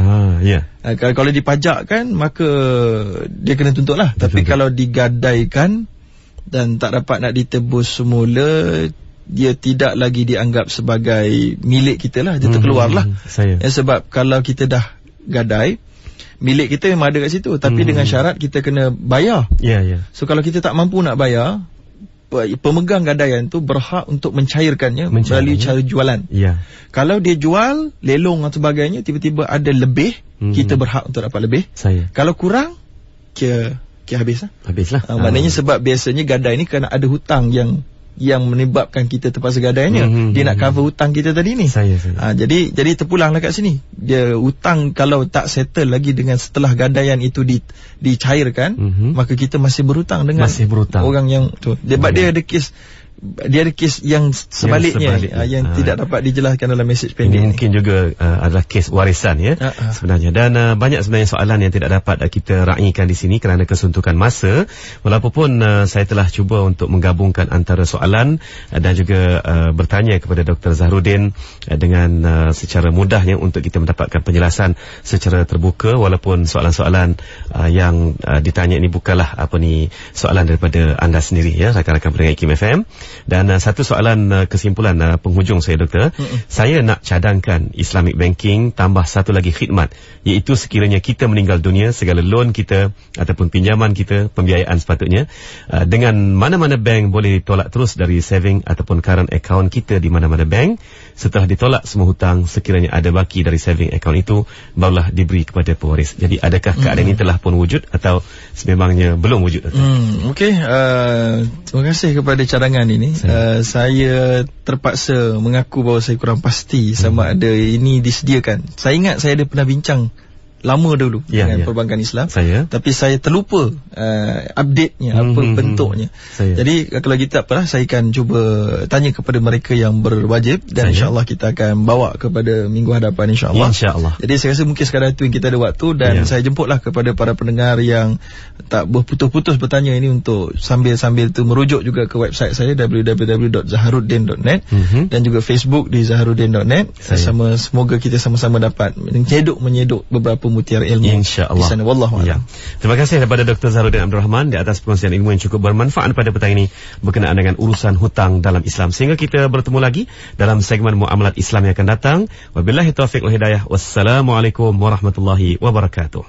Speaker 2: Kalau dipajakkan, maka dia kena tuntut lah. Tapi kalau digadaikan dan tak dapat nak ditebus semula, dia tidak lagi dianggap sebagai milik kita lah. Dia terkeluar lah. Sebab kalau kita dah gadai, milik kita memang ada kat situ, tapi dengan syarat kita kena bayar. So kalau kita tak mampu nak bayar, pemegang gadaian tu berhak untuk mencairkannya melalui cara jualan. Kalau dia jual, lelong atau sebagainya, tiba-tiba ada lebih, kita berhak untuk dapat lebih. Kalau kurang, kira habislah. Maknanya sebab biasanya gadai ni kerana ada hutang yang menyebabkan kita terpaksa gadainya. Dia nak cover hutang kita tadi ni. Jadi terpulanglah kat sini. Dia hutang kalau tak settle lagi dengan setelah gadaian itu dicairkan, maka kita masih berhutang dengan orang yang tu. Dia ada kes yang sebaliknya, yang tidak dapat dijelaskan dalam mesej pendek.
Speaker 1: Mungkin juga adalah kes warisan sebenarnya. Dan banyak sebenarnya soalan yang tidak dapat kita raikan di sini kerana kesuntukan masa. Walaupun saya telah cuba untuk menggabungkan antara soalan dan juga bertanya kepada Dr. Zahruddin dengan secara mudahnya untuk kita mendapatkan penjelasan secara terbuka, walaupun soalan-soalan yang ditanya ini bukanlah soalan daripada anda sendiri, rakan-rakan pendengar IKIM FM. Dan satu soalan kesimpulan penghujung saya, Doktor. Saya nak cadangkan Islamic Banking tambah satu lagi khidmat, iaitu sekiranya kita meninggal dunia, segala loan kita ataupun pinjaman kita, pembiayaan sepatutnya, dengan mana-mana bank boleh ditolak terus dari saving ataupun current account kita di mana-mana bank. Setelah ditolak semua hutang, sekiranya ada baki dari saving account itu, barulah diberi kepada pewaris. Jadi adakah keadaan ini telah pun wujud atau sememangnya belum wujud?
Speaker 2: Okey, terima kasih kepada cadangan ini. Saya terpaksa mengaku bahawa saya kurang pasti sama ada ini disediakan. Saya ingat saya ada pernah bincang lama dulu dengan perbankan Islam, tapi saya terlupa update-nya, apa bentuknya. Jadi kalau kita apalah, saya akan cuba tanya kepada mereka yang berwajib, dan insya-Allah kita akan bawa kepada minggu hadapan insya-Allah. Jadi saya rasa mungkin sekadar itu yang kita ada waktu, dan saya jemputlah kepada para pendengar yang tak berputus-putus bertanya ini untuk sambil-sambil tu merujuk juga ke website saya www.zaharuddin.net dan juga Facebook di zaharuddin.net. Semoga kita sama-sama dapat menyeduk beberapa mutiara ilmu
Speaker 1: insya-Allah.
Speaker 2: Di sana, wallahu a'lam.
Speaker 1: Terima kasih kepada Dr. Zaharuddin Abdul Rahman di atas perkongsian ilmu yang cukup bermanfaat pada petang ini berkenaan dengan urusan hutang dalam Islam. Sehingga kita bertemu lagi dalam segmen Muamalat Islam yang akan datang. Wabillahi taufiq wal hidayah. Wassalamualaikum warahmatullahi wabarakatuh.